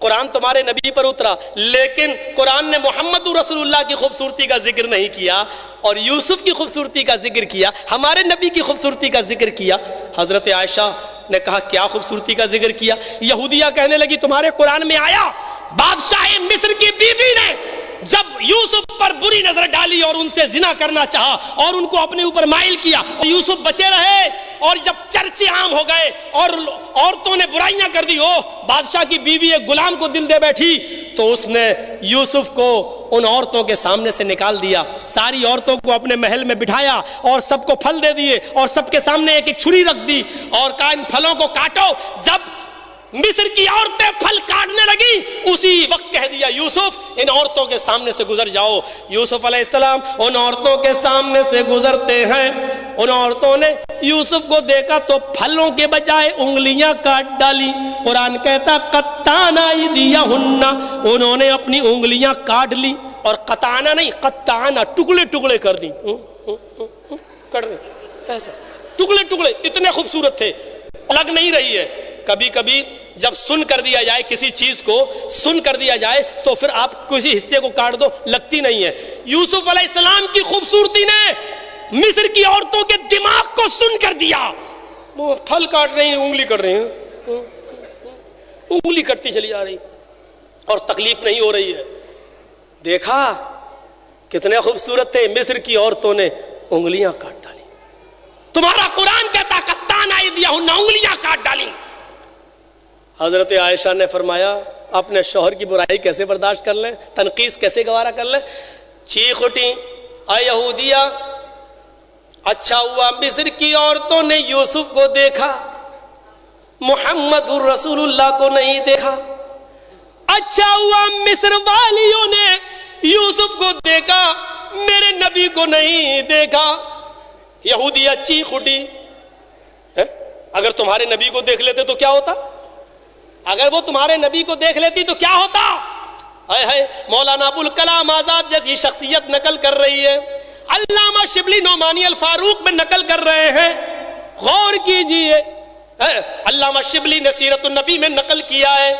قرآن تمہارے نبی پر اترا، لیکن قرآن نے محمد رسول اللہ کی خوبصورتی کا ذکر نہیں کیا اور یوسف کی خوبصورتی کا ذکر کیا، ہمارے نبی کی خوبصورتی کا ذکر کیا۔ حضرت عائشہ نے کہا کیا خوبصورتی کا ذکر کیا؟ یہودیہ کہنے لگی تمہارے قرآن میں آیا بادشاہ مصر کی بیوی نے جب یوسف پر بری نظر ڈالی اور ان سے زنا کرنا چاہا اور ان کو اپنے اوپر مائل کیا، یوسف بچے رہے، اور جب چرچے عام ہو گئے اور عورتوں نے برائیاں کر دی، بادشاہ کی بیوی ایک غلام کو دل دے بیٹھی، تو اس نے یوسف کو ان عورتوں کے سامنے سے نکال دیا، ساری عورتوں کو اپنے محل میں بٹھایا اور سب کو پھل دے دیے اور سب کے سامنے ایک ایک چھری رکھ دی اور کہا ان پھلوں کو کاٹو۔ جب مصر کی عورتیں پھل کاٹنے لگی، اسی وقت کہہ دیا یوسف ان عورتوں کے سامنے سے گزر جاؤ۔ یوسف علیہ السلام ان عورتوں کے سامنے سے گزرتے ہیں، ان عورتوں نے یوسف کو دیکھا تو پھلوں کے بجائے انگلیاں کاٹ ڈالی۔ قرآن کہتا قطعنا ایدیہن، انہوں نے اپنی انگلیاں کاٹ لی، اور قطعنا نہیں قطعنا ٹکڑے ٹکڑے کر دی، کر دیں ایسا ٹکڑے ٹکڑے، اتنے خوبصورت تھے، لگ نہیں رہی ہے۔ کبھی کبھی جب سن کر دیا جائے کسی چیز کو، سن کر دیا جائے تو پھر آپ کسی حصے کو کاٹ دو لگتی نہیں ہے۔ یوسف علیہ السلام کی خوبصورتی نے مصر کی عورتوں کے دماغ کو سن کر دیا، وہ پھل کاٹ رہی ہیں، انگلی کر رہے ہیں، انگلی کٹتی چلی جا رہی اور تکلیف نہیں ہو رہی ہے۔ دیکھا کتنے خوبصورت تھے، مصر کی عورتوں نے انگلیاں کاٹ ڈالی۔ تمہارا قرآن کہتا قطعنا ایدیہن، انگلیاں کاٹ ڈالی۔ حضرت عائشہ نے فرمایا اپنے شوہر کی برائی کیسے برداشت کر لیں، تنقیص کیسے گوارا کر لیں؟ چیخ اٹھی اے یہودیہ، اچھا ہوا مصر کی عورتوں نے یوسف کو دیکھا، محمد رسول اللہ کو نہیں دیکھا۔ اچھا ہوا مصر والیوں نے یوسف کو دیکھا، میرے نبی کو نہیں دیکھا۔ یہودیہ چیخ اٹھی، اگر تمہارے نبی کو دیکھ لیتے تو کیا ہوتا؟ اگر وہ تمہارے نبی کو دیکھ لیتی تو کیا ہوتا؟ مولانا ابوالکلام آزاد جیسی شخصیت نقل کر رہی ہے، علامہ شبلی نعمانی الفاروق میں نقل کر رہے ہیں، غور کیجئے۔ علامہ شبلی نے سیرت النبی میں نقل کیا ہے،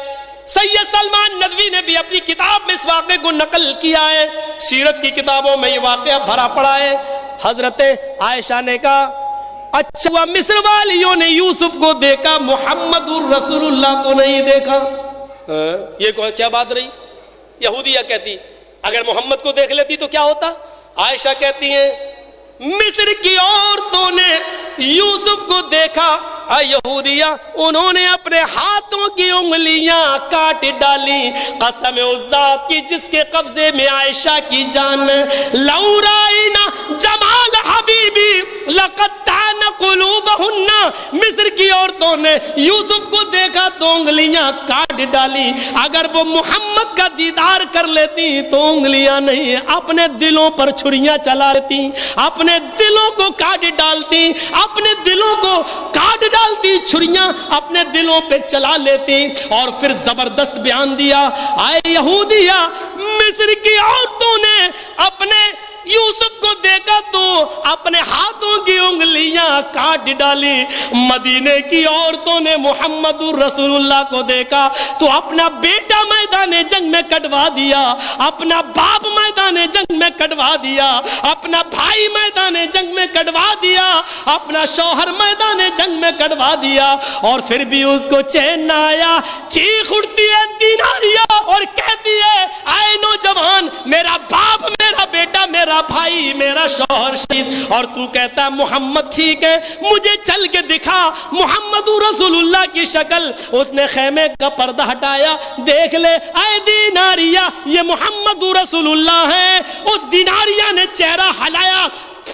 سید سلمان ندوی نے بھی اپنی کتاب میں اس واقعے کو نقل کیا ہے، سیرت کی کتابوں میں یہ واقعہ بھرا پڑا ہے۔ حضرت عائشہ نے کہا اچھا ہوا مصر والیوں نے یوسف کو دیکھا، محمد رسول اللہ کو نہیں دیکھا۔ یہ کیا بات رہی؟ یہودیہ کہتی اگر محمد کو دیکھ لیتی تو کیا ہوتا؟ عائشہ کہتی ہیں مصر کی عورتوں نے یوسف کو دیکھا، یہودیہ انہوں نے اپنے ہاتھوں کی انگلیاں کاٹ ڈالی۔ قسم اس ذات کی جس کے قبضے میں عائشہ کی جان، لو رائنا جمال حبیبی لقطعن قلوبہن، مصر کی عورتوں نے یوسف کو دیکھا تو انگلیاں کاٹ ڈالی۔ اگر وہ محمد کا دیدار کر لیتی تو انگلیاں نہیں، اپنے دلوں پر چھریاں چلا لیتی، اپنے دلوں کو کاٹ ڈالتی، اپنے دلوں کو کاٹ ڈالتی، چھریاں اپنے دلوں پہ چلا لیتی۔ اور پھر زبردست بیان دیا، آئے یہودیہ مصر کی عورتوں نے اپنے یوسف کو دیکھا تو اپنے ہاتھوں کی انگلیاں کاٹ ڈالی، مدینے کی عورتوں نے محمد رسول اللہ کو دیکھا تو اپنا بیٹا میدان جنگ میں کٹوا دیا، اپنا باپ میدان جنگ میں کٹوا دیا، اپنا بھائی میدان جنگ میں کٹوا دیا، اپنا شوہر میدان جنگ میں کٹوا دیا، اور پھر بھی اس کو چین نہ آیا۔ چیخ اٹھتی ہے دیناریہ اور کہتی ہے اے نوجوان، میرا باپ، میرا بیٹا، میرا بھائی، میرا شوہر شہید، اور تو کہتا ہے محمد ٹھیک ہے، مجھے چل کے دکھا محمد رسول اللہ کی شکل۔ اس نے خیمے کا پردہ ہٹایا، دیکھ لے اے دیناریہ یہ محمد رسول اللہ ہے۔ اس دیناریہ نے چہرہ ہلایا،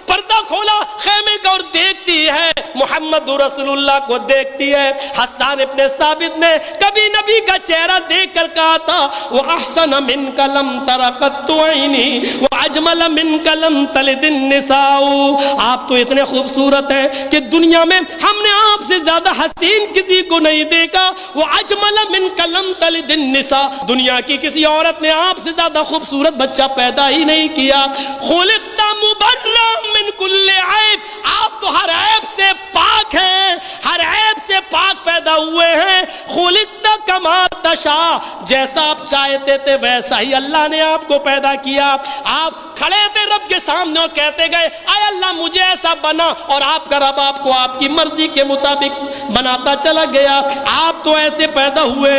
پردہ کھولا خیمے کا اور دیکھتی ہے محمد رسول اللہ کو دیکھتی ہے۔ حسان ابن ثابت نے کبھی نبی کا چہرہ دیکھ کر کہا تھا وَأَحْسَنَ مِنْكَ لَمْ تَرَ قَطُّ عَيْنِي وَأَجْمَلَ مِنْكَ لَمْ تَلِدِ النِّسَاءُ، آپ تو اتنے خوبصورت ہیں کہ دنیا میں ہم نے آپ سے زیادہ حسین کسی کو نہیں دیکھا۔ وَأَجْمَلَ مِنْكَ لَمْ تَلِدِ النِّسَاءُ، دنیا کی کسی عورت نے آپ سے زیادہ خوبصورت بچہ پیدا ہی نہیں کیا۔ خُلِقْتَ مُبَرًّا من کل عیب، آپ تو ہر عیب سے پاک ہیں، ہر عیب سے سے پاک پیدا ہوئے ہیں. خلقت کما تشاء, جیسا آپ چاہتے تھے ویسا ہی اللہ نے آپ کو پیدا کیا. آپ کھڑے تھے رب کے سامنے اور کہتے گئے اے اللہ مجھے ایسا بنا, اور آپ کا رب آپ کو آپ کی مرضی کے مطابق بناتا چلا گیا. آپ تو ایسے پیدا ہوئے.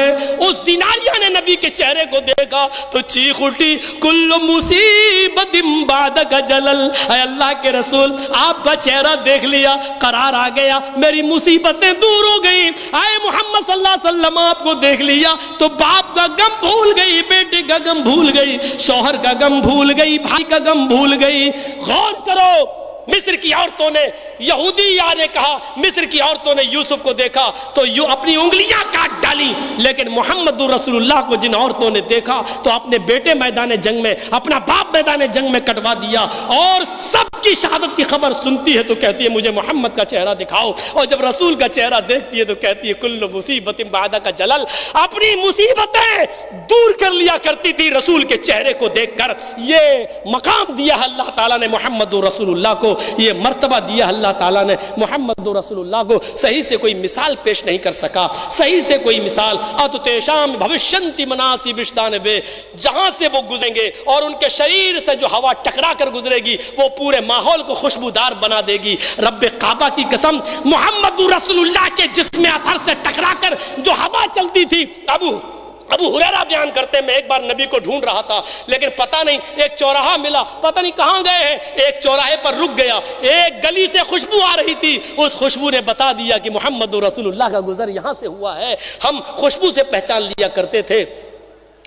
اس دن عالیہ نے نبی کے چہرے کو دیکھا تو چیخ اٹھی کل مصیبت بعدک جلل. اے اللہ کے رسول آپ کا چہرہ دیکھ لیا, قرار آ گیا, میری مصیبتیں دور ہو گئی. اے محمد صلی اللہ علیہ وسلم آپ کو دیکھ لیا تو باپ کا غم بھول گئی, بیٹے کا غم بھول گئی, شوہر کا غم بھول گئی, بھائی کا غم بھول گئی. غور کرو, مصر کی عورتوں نے, یہودی نے کہا مصر کی عورتوں نے یوسف کو دیکھا تو اپنی انگلیاں کاٹ ڈالی, لیکن محمد رسول اللہ کو جن عورتوں نے دیکھا تو اپنے بیٹے میدان جنگ میں, اپنا باپ میدان جنگ میں کٹوا دیا. اور سب کی شہادت کی خبر سنتی ہے تو کہتی ہے مجھے محمد کا چہرہ دکھاؤ, اور جب رسول کا چہرہ دیکھتی ہے تو کہتی ہے کل مصیبت بعدک جلل. اپنی مصیبتیں دور کر لیا کرتی تھی رسول کے چہرے کو دیکھ کر. یہ مقام دیا اللہ تعالیٰ نے محمد رسول اللہ کو, یہ مرتبہ دیا اللہ تعالیٰ نے محمد رسول اللہ کو. صحیح سے کوئی مثال پیش نہیں کر سکا, صحیح سے کوئی مثال. اتتیشام بھوشنتی مناسی بشتان بے, جہاں سے وہ گزریں گے اور ان کے شریر سے جو ہوا ٹکرا کر گزرے گی وہ پورے ماحول کو خوشبودار بنا دے گی. رب کعبہ کی قسم, محمد رسول اللہ کے جسم اطہر سے ٹکرا کر جو ہوا چلتی تھی. ابو ہریرہ بیان کرتے میں ایک بار نبی کو ڈھونڈ رہا تھا لیکن پتہ نہیں, ایک چوراہا ملا, پتہ نہیں کہاں گئے ہیں. ایک چوراہے پر رک گیا, ایک گلی سے خوشبو آ رہی تھی, اس خوشبو نے بتا دیا کہ محمد رسول اللہ کا گزر یہاں سے ہوا ہے. ہم خوشبو سے پہچان لیا کرتے تھے.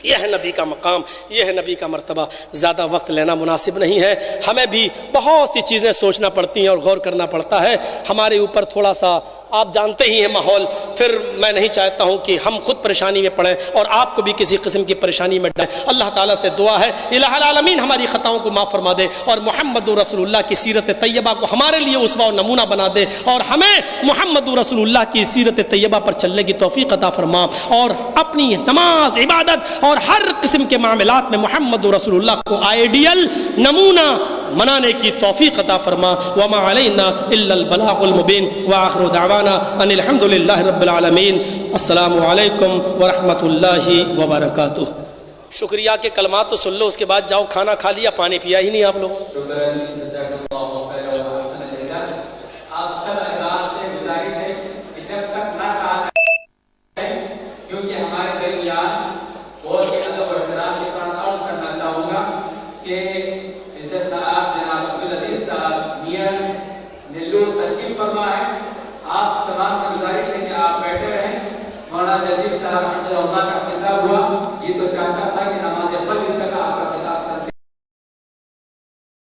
یہ ہے نبی کا مقام, یہ ہے نبی کا مرتبہ. زیادہ وقت لینا مناسب نہیں ہے. ہمیں بھی بہت سی چیزیں سوچنا پڑتی ہیں اور غور کرنا پڑتا ہے. ہمارے اوپر تھوڑا سا آپ جانتے ہی ہیں ماحول, پھر میں نہیں چاہتا ہوں کہ ہم خود پریشانی میں پڑیں اور آپ کو بھی کسی قسم کی پریشانی میں ڈالیں. اللہ تعالیٰ سے دعا ہے الہ العالمین ہماری خطاؤں کو معاف فرما دے اور محمد رسول اللہ کی سیرت طیبہ کو ہمارے لیے اسوہ و نمونہ بنا دے, اور ہمیں محمد رسول اللہ کی سیرت طیبہ پر چلنے کی توفیق عطا فرما, اور اپنی نماز, عبادت اور ہر قسم کے معاملات میں محمد رسول اللہ کو آئیڈیل نمونہ منانے کی توفیق عطا فرما. وما علینا الا البلاغ المبین وآخر دعوانا ان الحمد للہ رب العالمین. السلام علیکم ورحمۃ اللہ وبرکاتہ. شکریہ کے کلمات تو سن لو, اس کے بعد جاؤ کھانا کھا لیا, پانی پیا ہی نہیں آپ لوگ. آپ سب احباب سے گزارش ہے کہ جب تک نہ کہا جائے, کیونکہ ہمارے درمیان بہت ہی ادب و احترام کے ساتھ عرض کرنا چاہوں گا کہ عزت آپ جناب عبدالعزیز صاحب میاں نیلور تشریف فرما ہے. آپ تمام سے گزارش ہے کہ آپ بیٹھے رہیں. مولانا جدید صاحب حفظہ اللہ کا خطاب ہوا, یہ تو چاہتا تھا کہ